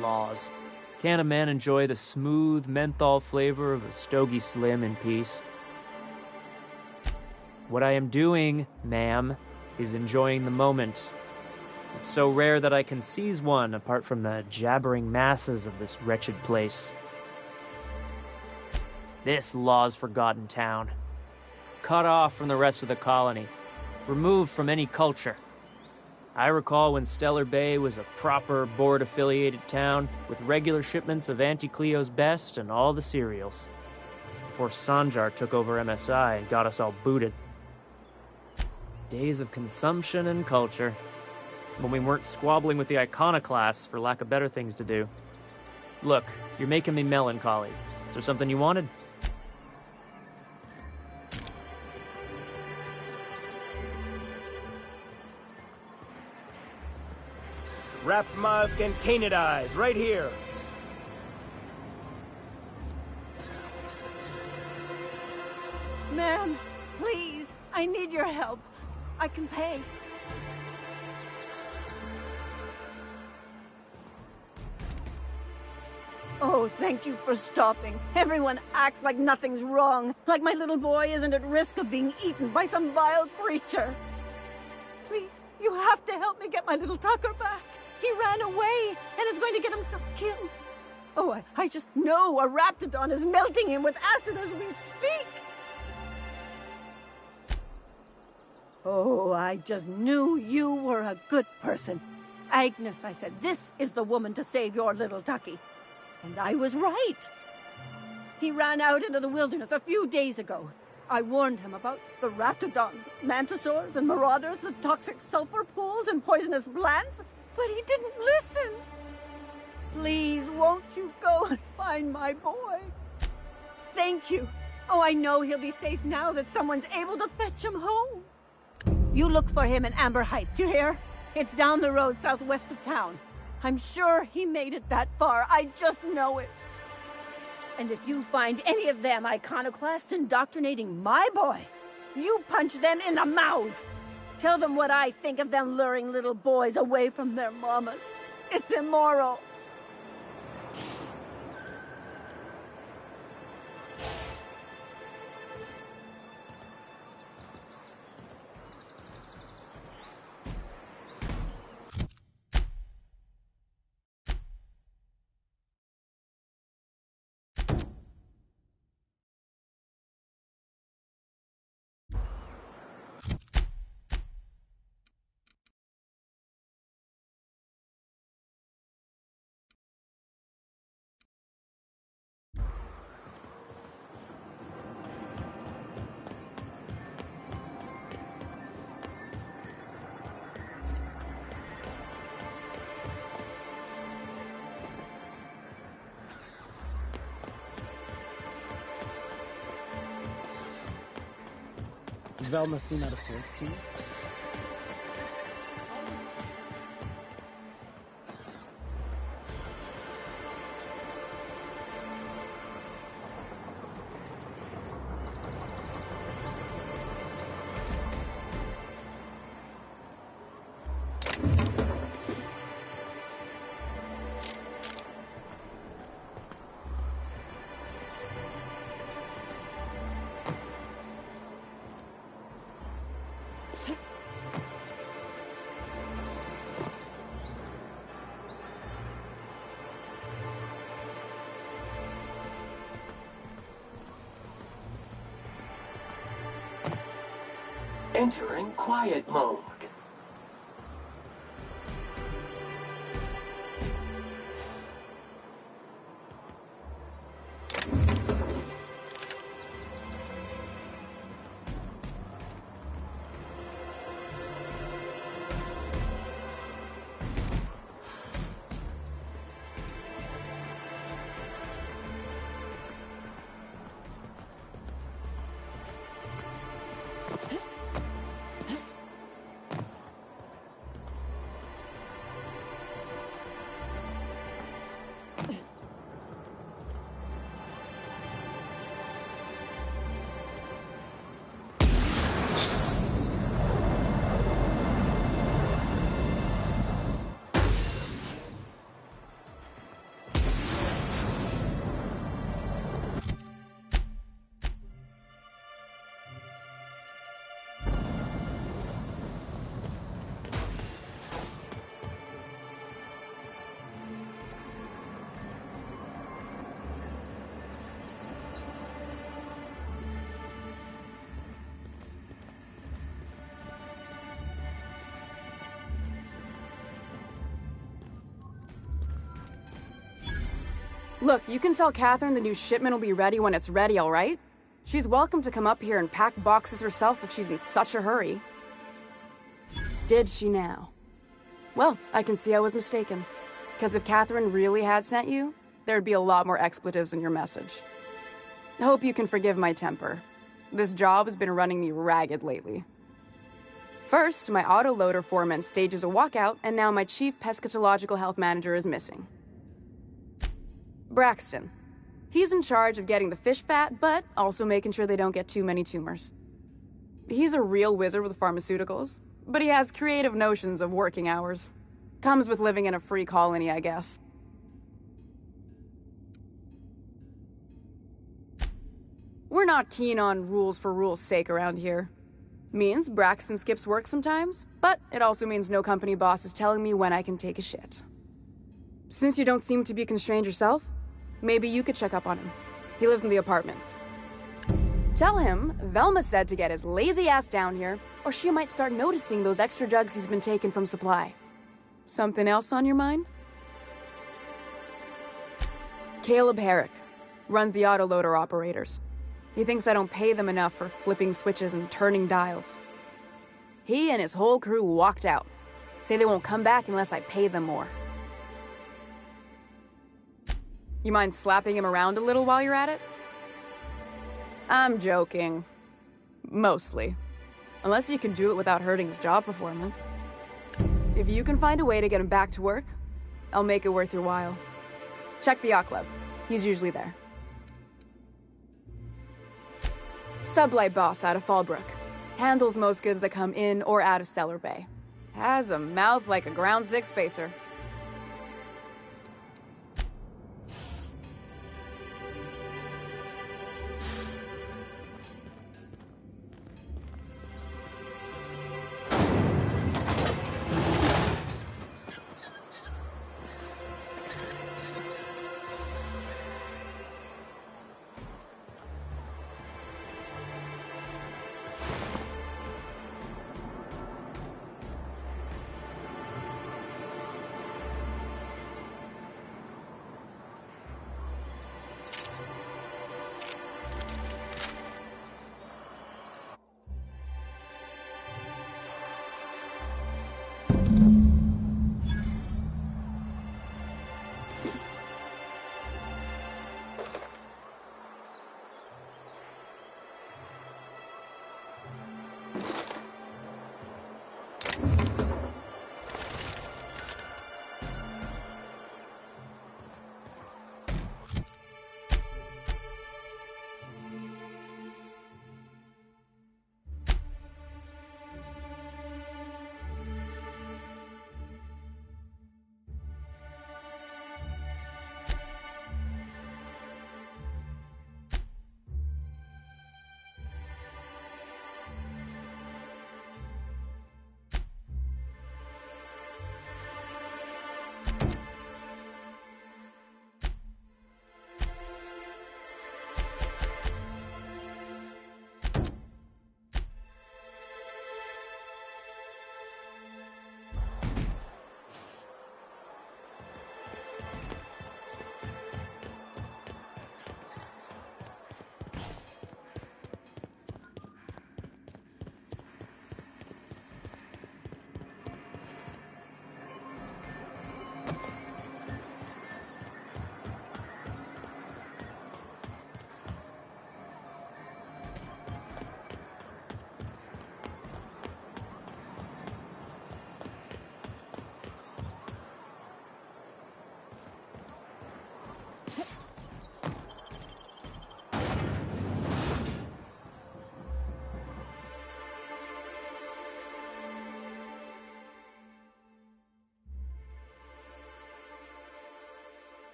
Laws. Can a man enjoy the smooth menthol flavor of a Stogie Slim in peace? What I am doing, ma'am, is enjoying the moment. It's so rare that I can seize one apart from the jabbering masses of this wretched place. This law's forgotten town. Cut off from the rest of the colony. Removed from any culture. I recall when Stellar Bay was a proper board-affiliated town with regular shipments of Auntie Cleo's best and all the cereals. Before Sanjar took over MSI and got us all booted. Days of consumption and culture. When we weren't squabbling with the iconoclasts for lack of better things to do. Look, you're making me melancholy. Is there something you wanted? Rapmusk and Canadize, right here. Ma'am, please, I need your help. I can pay. Oh, thank you for stopping. Everyone acts like nothing's wrong, like my little boy isn't at risk of being eaten by some vile creature. Please, you have to help me get my little Tucker back. He ran away and is going to get himself killed. Oh, I just know a Raptidon is melting him with acid as we speak. Oh, I just knew you were a good person. Agnes, I said, this is the woman to save your little Tucky. And I was right. He ran out into the wilderness a few days ago. I warned him about the Raptidons, Mantisaurs, and Marauders, the toxic sulfur pools, and poisonous plants. But he didn't listen. Please, won't you go and find my boy? Thank you. Oh, I know he'll be safe now that someone's able to fetch him home. You look for him in Amber Heights, you hear? It's down the road southwest of town. I'm sure he made it that far. I just know it. And if you find any of them iconoclasts indoctrinating my boy, you punch them in the mouth. Tell them what I think of them luring little boys away from their mamas. It's immoral. Did Velma seem out of sorts to you? Entering quiet mode. Look, you can tell Catherine the new shipment will be ready when it's ready, all right? She's welcome to come up here and pack boxes herself if she's in such a hurry. Did she now? Well, I can see I was mistaken. Because if Catherine really had sent you, there'd be a lot more expletives in your message. I hope you can forgive my temper. This job has been running me ragged lately. First, my autoloader foreman stages a walkout, and now my chief pescatological health manager is missing. Braxton. He's in charge of getting the fish fat, but also making sure they don't get too many tumors. He's a real wizard with pharmaceuticals, but he has creative notions of working hours. Comes with living in a free colony, I guess. We're not keen on rules for rules' sake around here. Means Braxton skips work sometimes, but it also means no company boss is telling me when I can take a shit. Since you don't seem to be constrained yourself, maybe you could check up on him. He lives in the apartments. Tell him Velma said to get his lazy ass down here, or she might start noticing those extra drugs he's been taking from supply. Something else on your mind? Caleb Herrick runs the autoloader operators. He thinks I don't pay them enough for flipping switches and turning dials. He and his whole crew walked out. Say they won't come back unless I pay them more. You mind slapping him around a little while you're at it? I'm joking. Mostly. Unless you can do it without hurting his job performance. If you can find a way to get him back to work, I'll make it worth your while. Check the yacht club. He's usually there. Sublight boss out of Fallbrook. Handles most goods that come in or out of Stellar Bay. Has a mouth like a Ground Six spacer.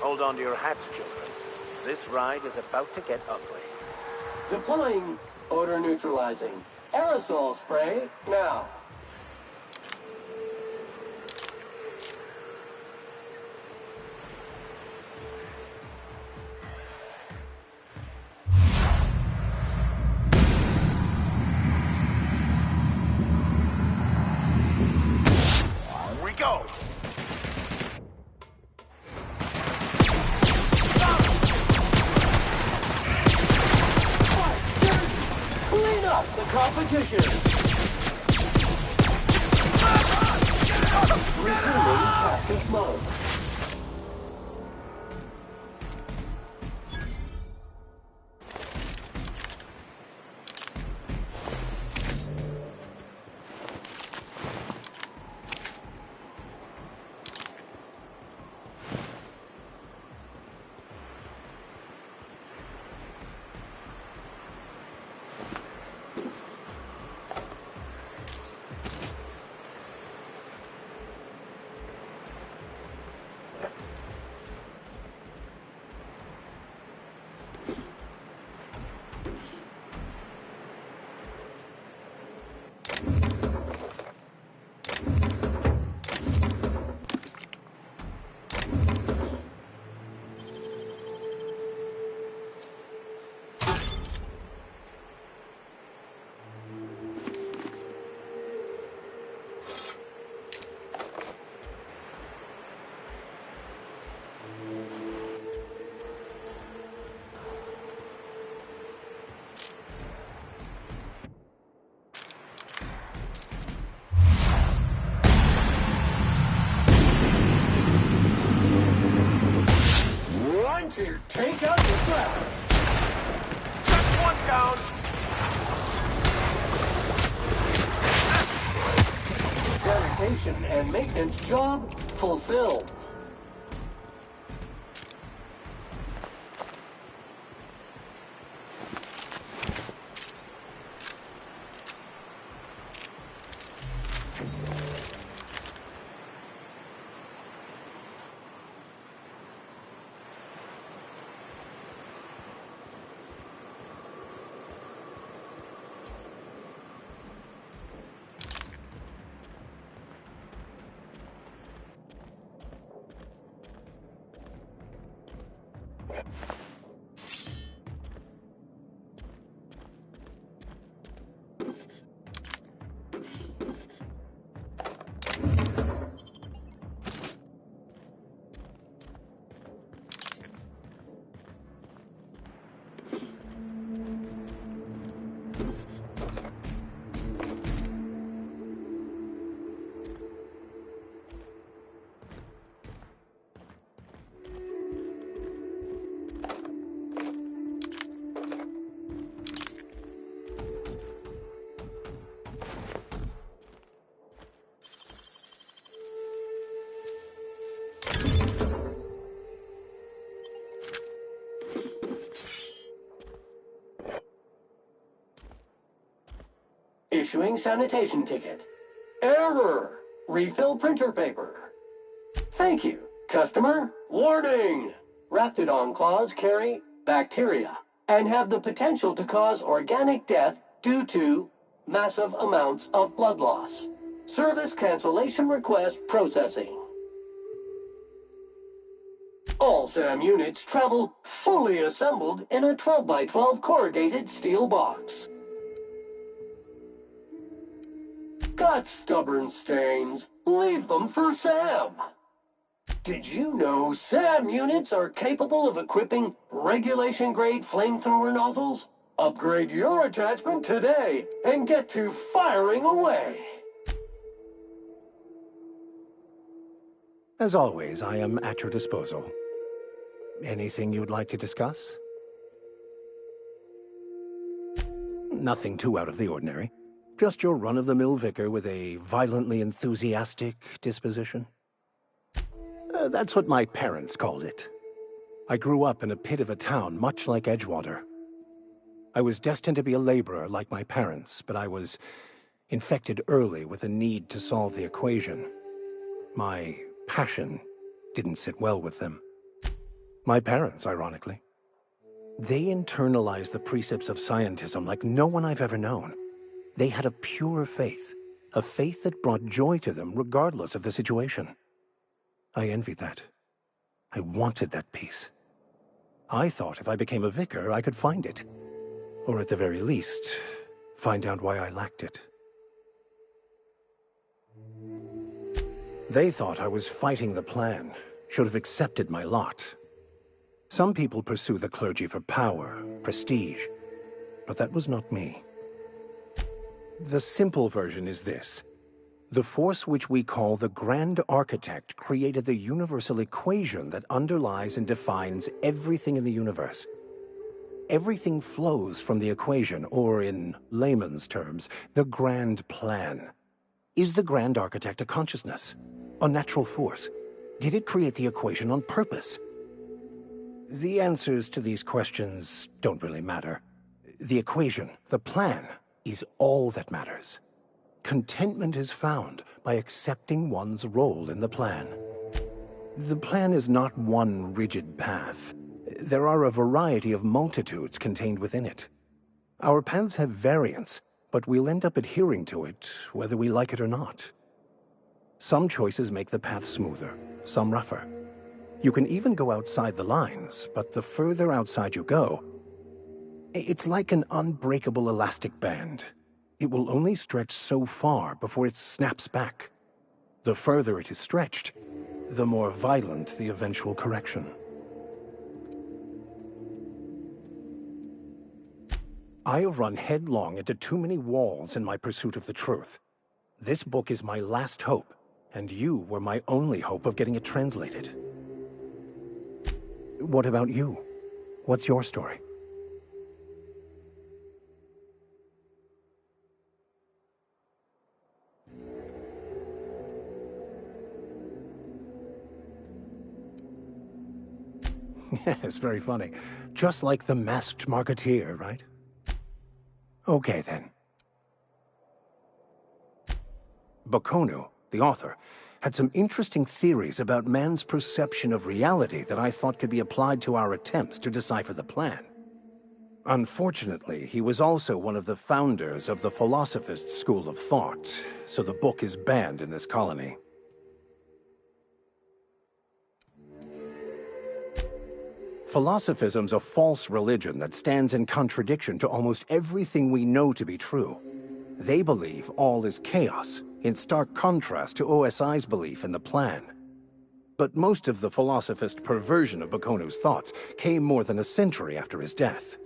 Hold on to your hats, children. This ride is about to get ugly. Deploying odor neutralizing aerosol spray now. On we go! Clean up the competition. Resuming passive mode. Time to take out the trash. Just one down. Sanitation and maintenance job fulfilled. Issuing sanitation ticket. Error! Refill printer paper. Thank you, customer. Warning! Raptidon claws carry bacteria and have the potential to cause organic death due to massive amounts of blood loss. Service cancellation request processing. All SAM units travel fully assembled in a 12x12 corrugated steel box. You've got stubborn stains. Leave them for Sam. Did you know SAM units are capable of equipping regulation-grade flamethrower nozzles? Upgrade your attachment today and get to firing away. As always, I am at your disposal. Anything you'd like to discuss? Nothing too out of the ordinary. Just your run-of-the-mill vicar with a violently enthusiastic disposition. That's what my parents called it. I grew up in a pit of a town much like Edgewater. I was destined to be a laborer like my parents, but I was infected early with a need to solve the equation. My passion didn't sit well with them. My parents, ironically. They internalized the precepts of scientism like no one I've ever known. They had a pure faith, a faith that brought joy to them regardless of the situation. I envied that. I wanted that peace. I thought if I became a vicar, I could find it. Or at the very least, find out why I lacked it. They thought I was fighting the plan, should have accepted my lot. Some people pursue the clergy for power, prestige, but that was not me. The simple version is this. The force which we call the Grand Architect created the universal equation that underlies and defines everything in the universe. Everything flows from the equation, or in layman's terms, the grand plan. Is the Grand Architect a consciousness? A natural force? Did it create the equation on purpose? The answers to these questions don't really matter. The equation, the plan, is all that matters. Contentment is found by accepting one's role in the plan. The plan is not one rigid path. There are a variety of multitudes contained within it. Our paths have variance, but we'll end up adhering to it whether we like it or not. Some choices make the path smoother, some rougher. You can even go outside the lines, but the further outside you go, it's like an unbreakable elastic band. It will only stretch so far before it snaps back. The further it is stretched, the more violent the eventual correction. I have run headlong into too many walls in my pursuit of the truth. This book is my last hope, and you were my only hope of getting it translated. What about you? What's your story? Yes, very funny. Just like the Masked Marketeer, right? Okay, then. Bakonu, the author, had some interesting theories about man's perception of reality that I thought could be applied to our attempts to decipher the plan. Unfortunately, he was also one of the founders of the Philosophist school of thought, so the book is banned in this colony. Philosophism's a false religion that stands in contradiction to almost everything we know to be true. They believe all is chaos, in stark contrast to OSI's belief in the plan. But most of the philosophist perversion of Bakonu's thoughts came more than a century after his death.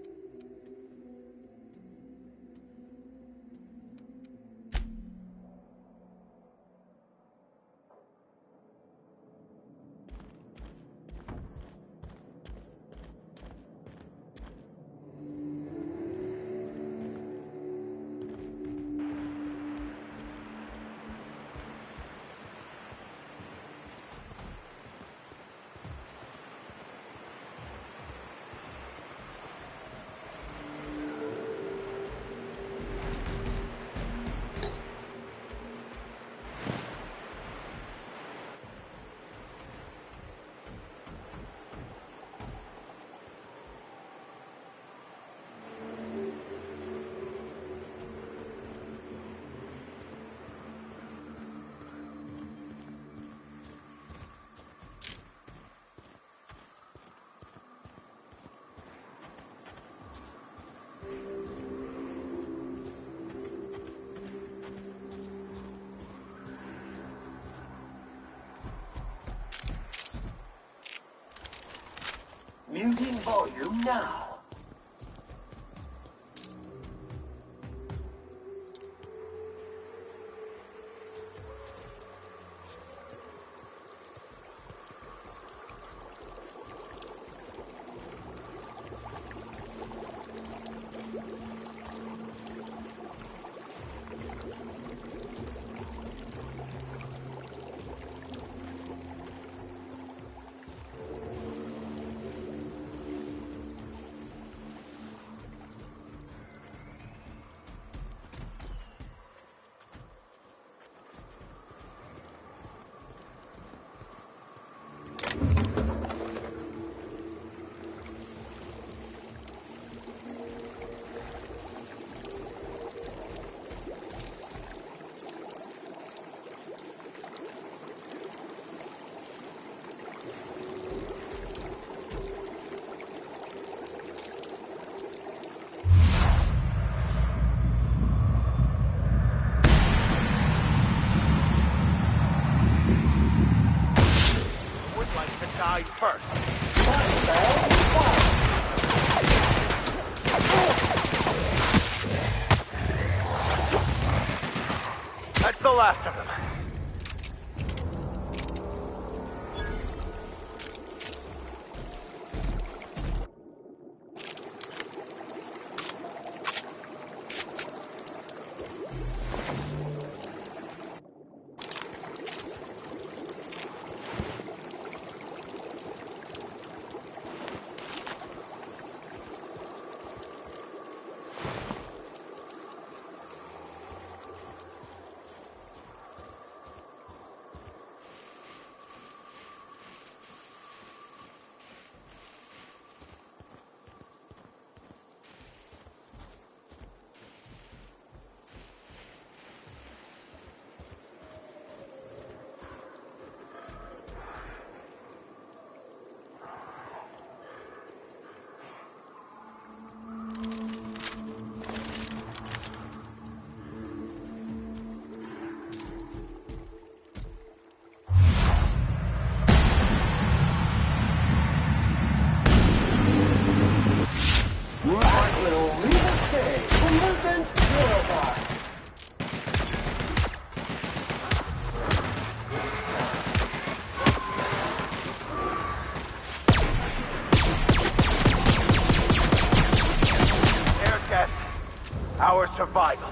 Muting volume now. Die first. That's the last of them. Our survival.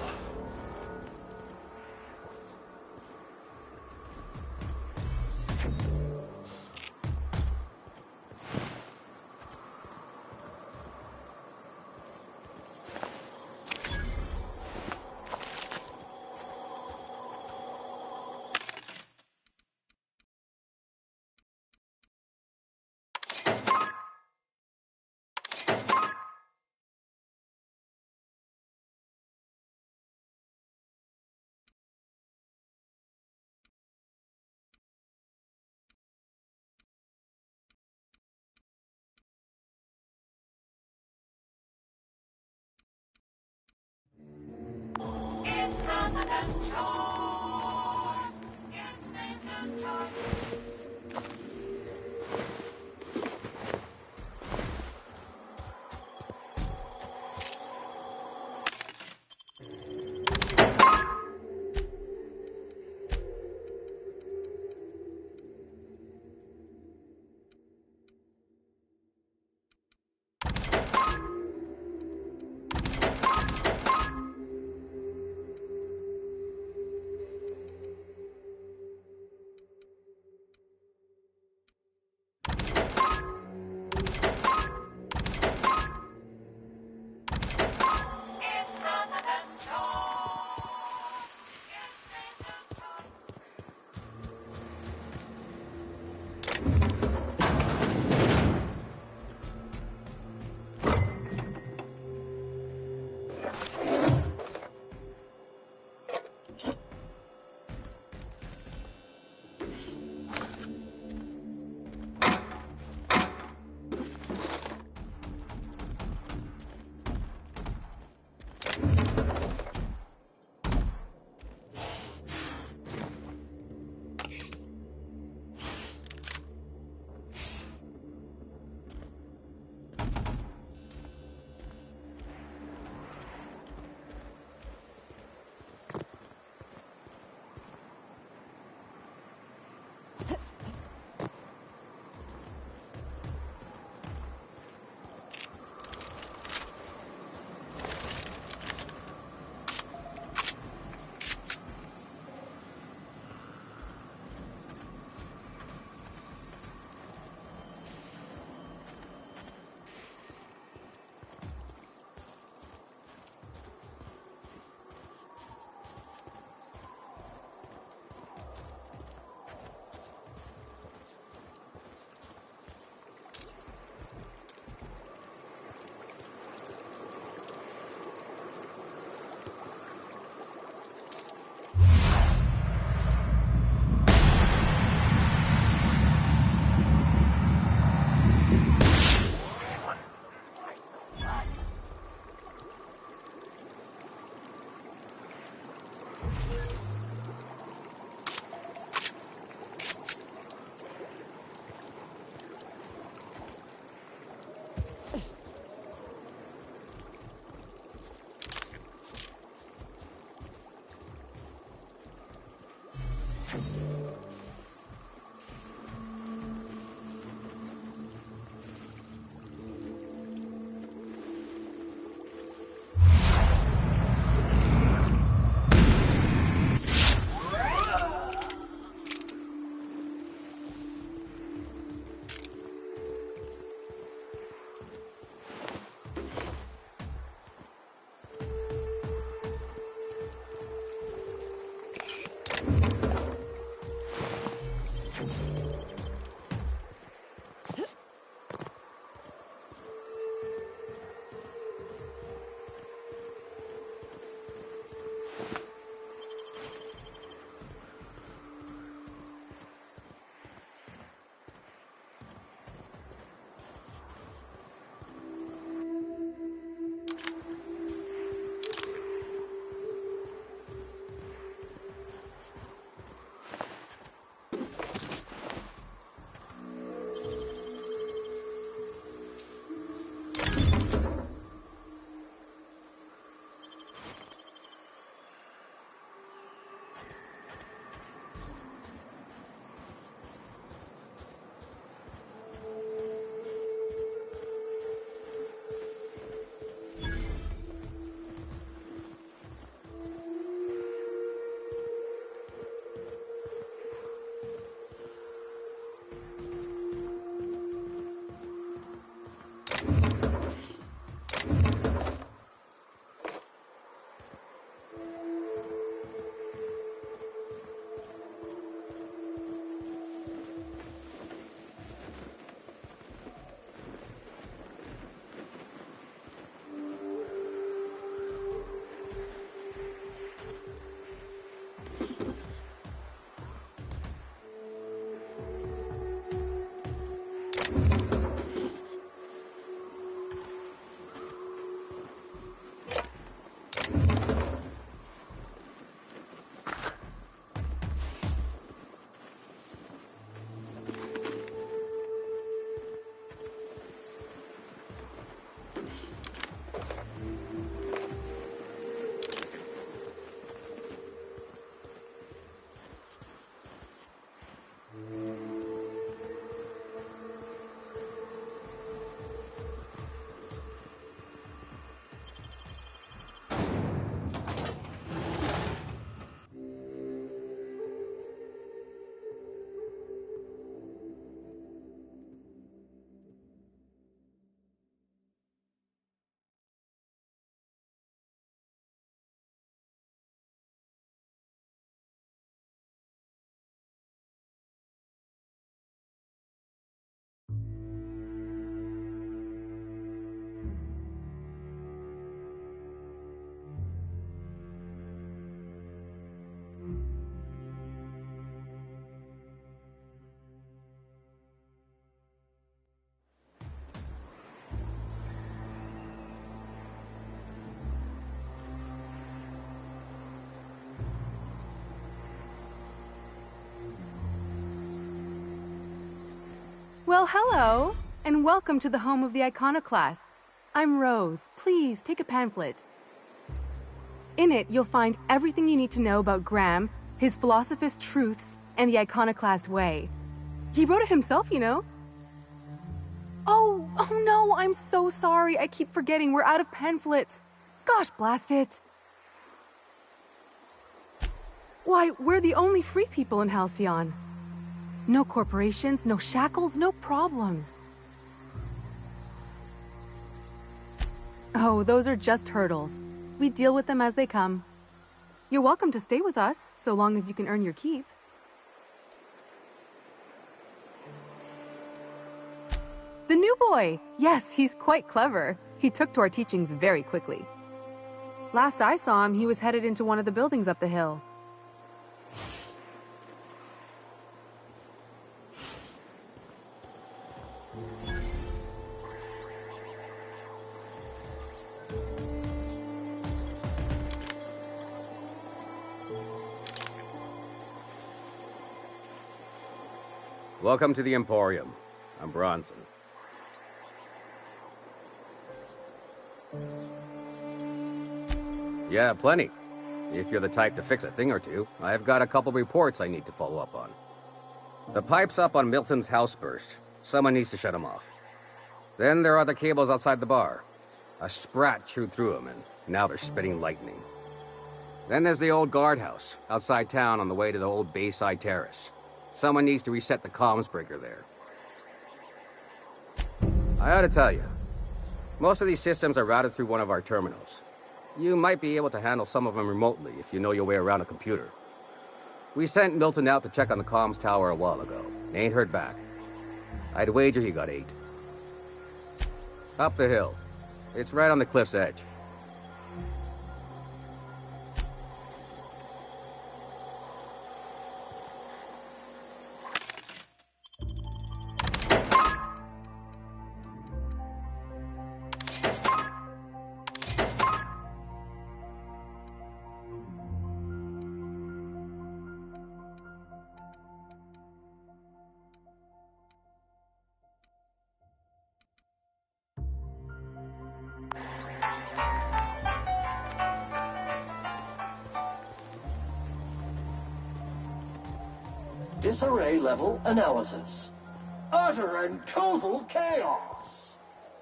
Well, hello, and welcome to the home of the Iconoclasts. I'm Rose. Please, take a pamphlet. In it, you'll find everything you need to know about Graham, his Philosophous Truths, and the Iconoclast Way. He wrote it himself, you know. Oh no, I'm so sorry. I keep forgetting we're out of pamphlets. Gosh, blast it. Why, we're the only free people in Halcyon. No corporations, no shackles, no problems. Oh, those are just hurdles. We deal with them as they come. You're welcome to stay with us, so long as you can earn your keep. The new boy! Yes, he's quite clever. He took to our teachings very quickly. Last I saw him, he was headed into one of the buildings up the hill. Welcome to the Emporium. I'm Bronson. Yeah, plenty. If you're the type to fix a thing or two, I've got a couple reports I need to follow up on. The pipes up on Milton's house burst. Someone needs to shut them off. Then there are the cables outside the bar. A sprat chewed through them, and now they're spitting lightning. Then there's the old guardhouse, outside town on the way to the old Bayside Terrace. Someone needs to reset the comms breaker there. I ought to tell you, most of these systems are routed through one of our terminals. You might be able to handle some of them remotely if you know your way around a computer. We sent Milton out to check on the comms tower a while ago. Ain't heard back. I'd wager he got 8. Up the hill. It's right on the cliff's edge. Disarray level analysis. Utter and total chaos.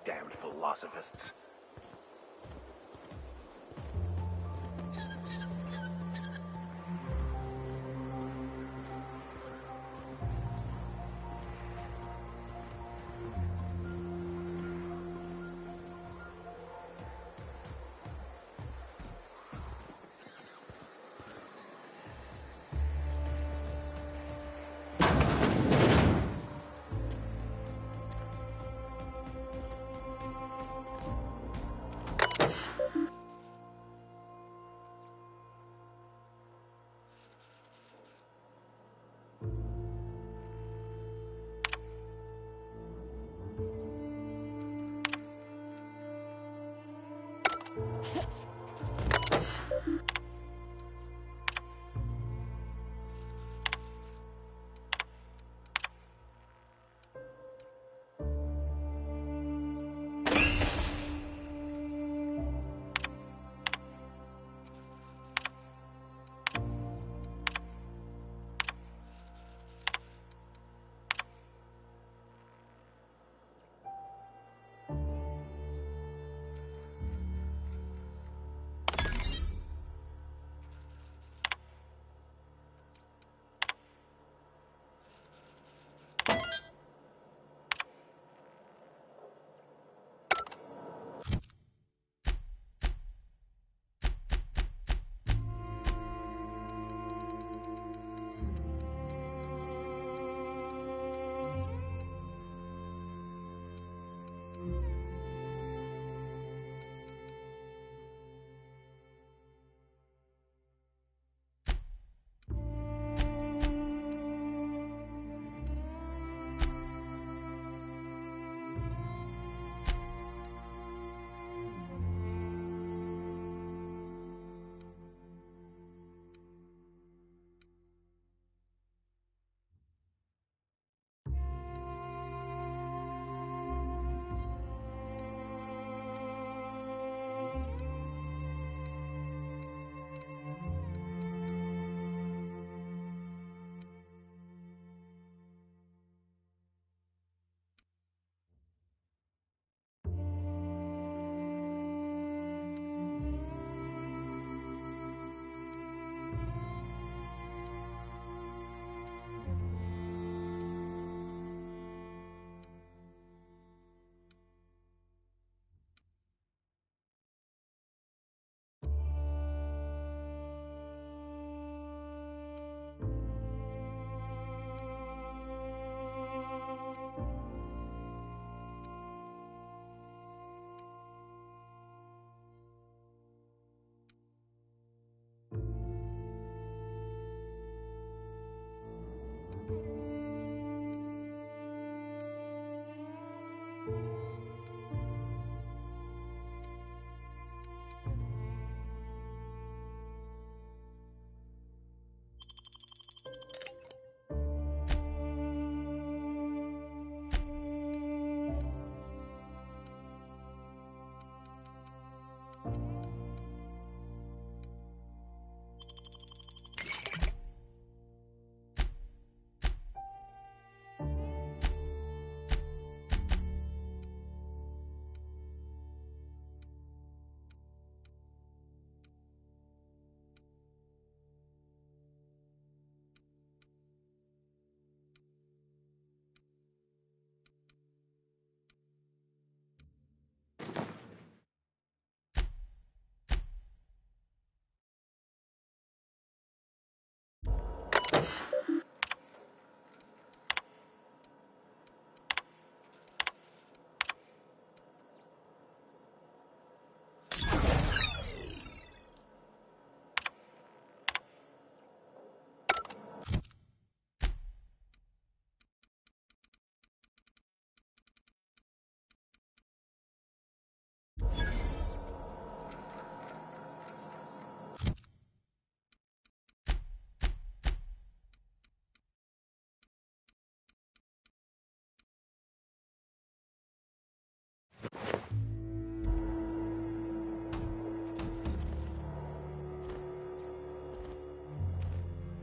Damned philosophists.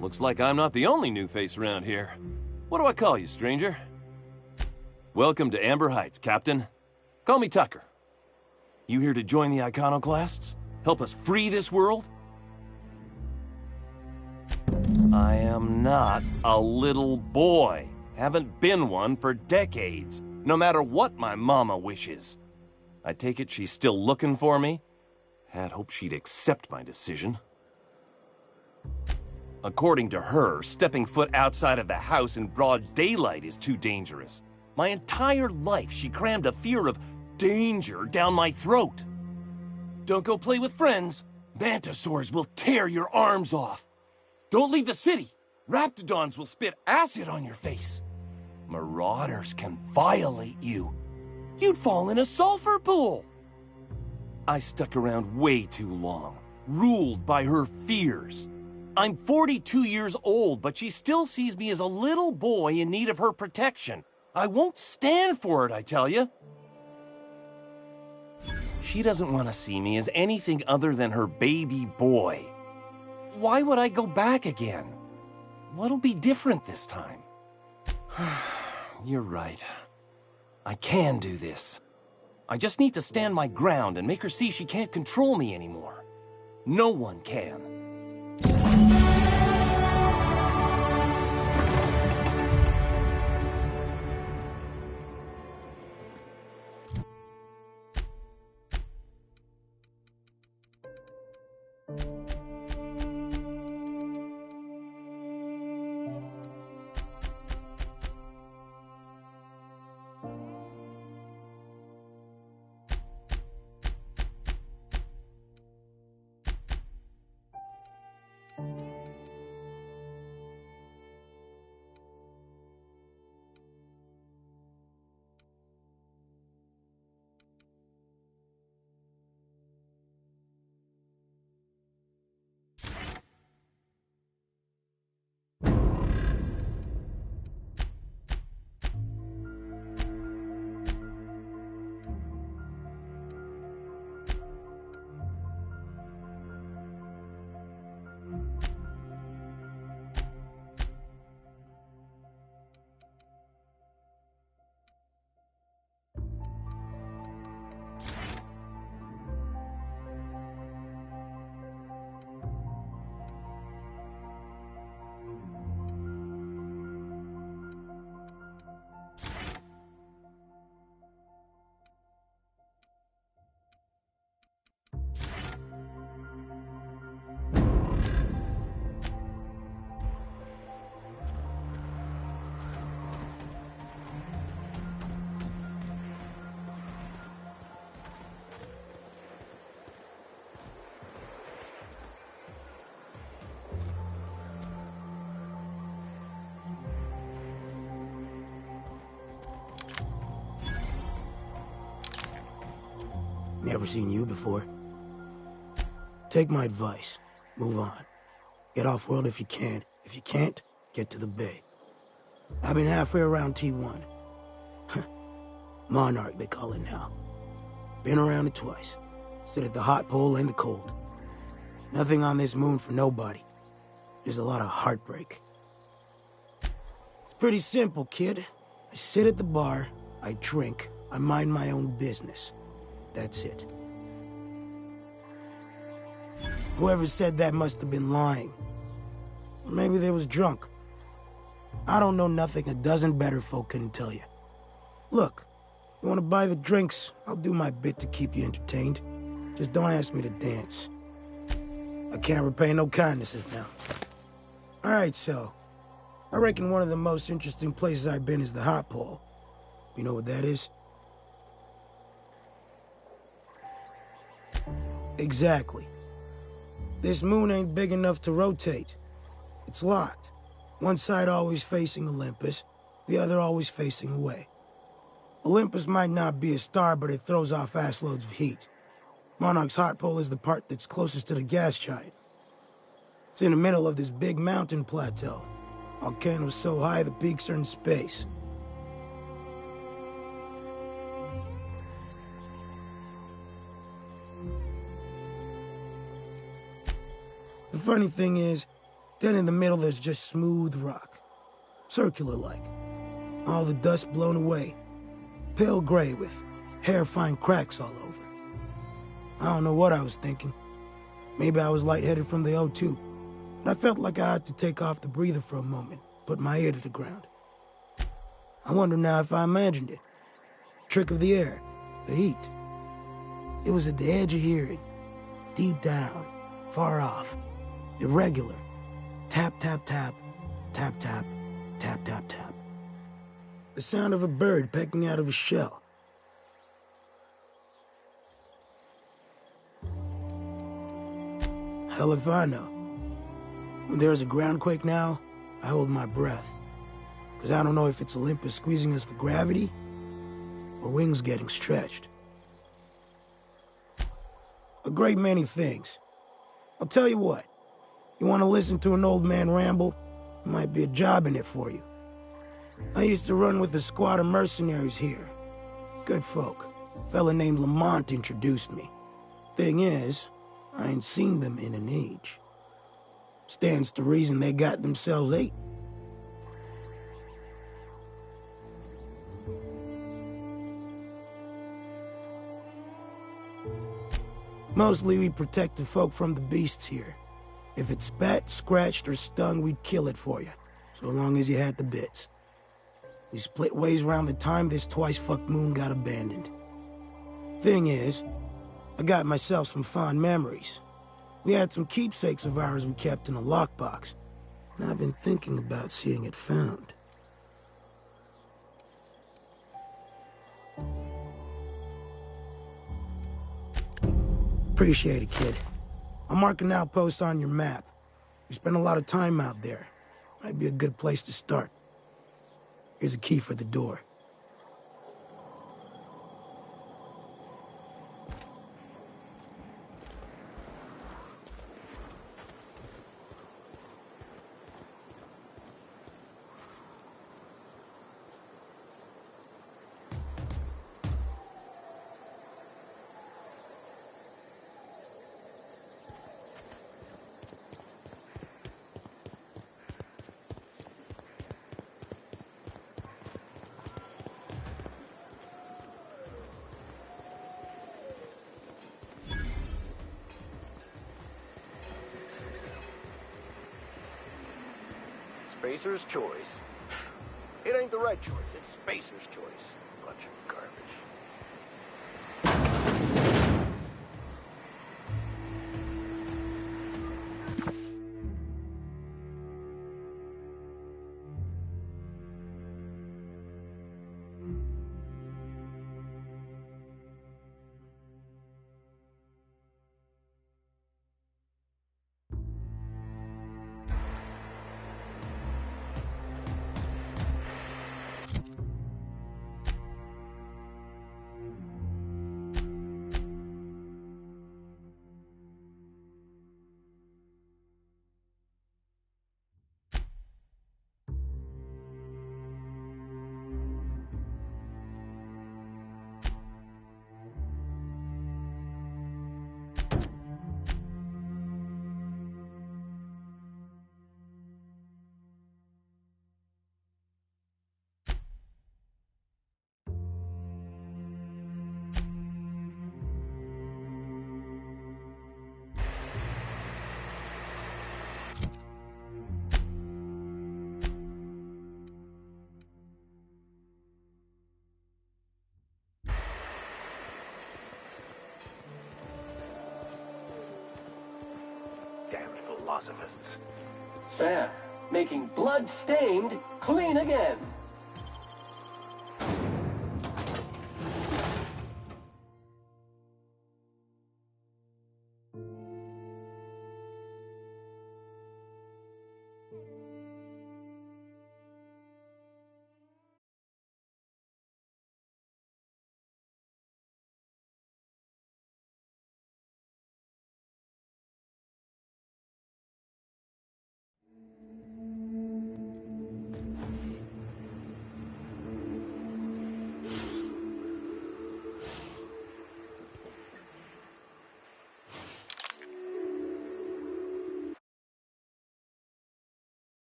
Looks like I'm not the only new face around here. What do I call you, stranger? Welcome to Amber Heights, Captain. Call me Tucker. You here to join the Iconoclasts? Help us free this world? I am not a little boy. Haven't been one for decades, no matter what my mama wishes. I take it she's still looking for me? Had hoped she'd accept my decision. According to her, stepping foot outside of the house in broad daylight is too dangerous. My entire life, she crammed a fear of danger down my throat. Don't go play with friends. Mantisaurs will tear your arms off. Don't leave the city. Raptidons will spit acid on your face. Marauders can violate you. You'd fall in a sulfur pool. I stuck around way too long, ruled by her fears. I'm 42 years old, but she still sees me as a little boy in need of her protection. I won't stand for it, I tell you. She doesn't want to see me as anything other than her baby boy. Why would I go back again? What'll be different this time? You're right. I can do this. I just need to stand my ground and make her see she can't control me anymore. No one can. Never seen you before. Take my advice. Move on. Get off-world if you can. If you can't, get to the bay. I've been halfway around T1. Monarch, they call it now. Been around it twice. Stood at the hot pole and the cold. Nothing on this moon for nobody. There's a lot of heartbreak. It's pretty simple, kid. I sit at the bar, I drink, I mind my own business. That's it. Whoever said that must have been lying. Or maybe they was drunk. I don't know nothing a dozen better folk couldn't tell you. Look, you want to buy the drinks, I'll do my bit to keep you entertained. Just don't ask me to dance. I can't repay no kindnesses now. Alright, so, I reckon one of the most interesting places I've been is the hot pole. You know what that is? Exactly. This moon ain't big enough to rotate. It's locked. One side always facing Olympus, the other always facing away. Olympus might not be a star, but it throws off assloads of heat. Monarch's hot pole is the part that's closest to the gas giant. It's in the middle of this big mountain plateau. Volcanoes so high the peaks are in space. The funny thing is, Then in the middle there's just smooth rock. Circular-like. All the dust blown away. Pale gray with hair-fine cracks all over. I don't know what I was thinking. Maybe I was lightheaded from the O2. But I felt like I had to take off the breather for a moment, put my ear to the ground. I wonder now if I imagined it. Trick of the air, the heat. It was at the edge of hearing, deep down, far off, irregular. Tap, tap, tap, tap, tap, tap, tap, tap. The sound of a bird pecking out of a shell. Hell if I know. When there's a groundquake now, I hold my breath. Because I don't know if it's Olympus squeezing us for gravity, or wings getting stretched. A great many things. I'll tell you what. You want to listen to an old man ramble? There might be a job in it for you. I used to run with a squad of mercenaries here. Good folk. A fella named Lamont introduced me. Thing is, I ain't seen them in an age. Stands to reason they got themselves ate. Mostly we protect the folk from the beasts here. If it spat, scratched, or stung, we'd kill it for you, so long as you had the bits. We split ways around the time this twice-fucked moon got abandoned. Thing is, I got myself some fond memories. We had some keepsakes of ours we kept in a lockbox, and I've been thinking about seeing it found. Appreciate it, kid. I'll mark an outpost on your map. We spend a lot of time out there. Might be a good place to start. Here's a key for the door. Spacer's choice. It ain't the right choice, it's Spacer's choice. Bunch of garbage. Damned philosophists. Sam, making blood-stained clean again.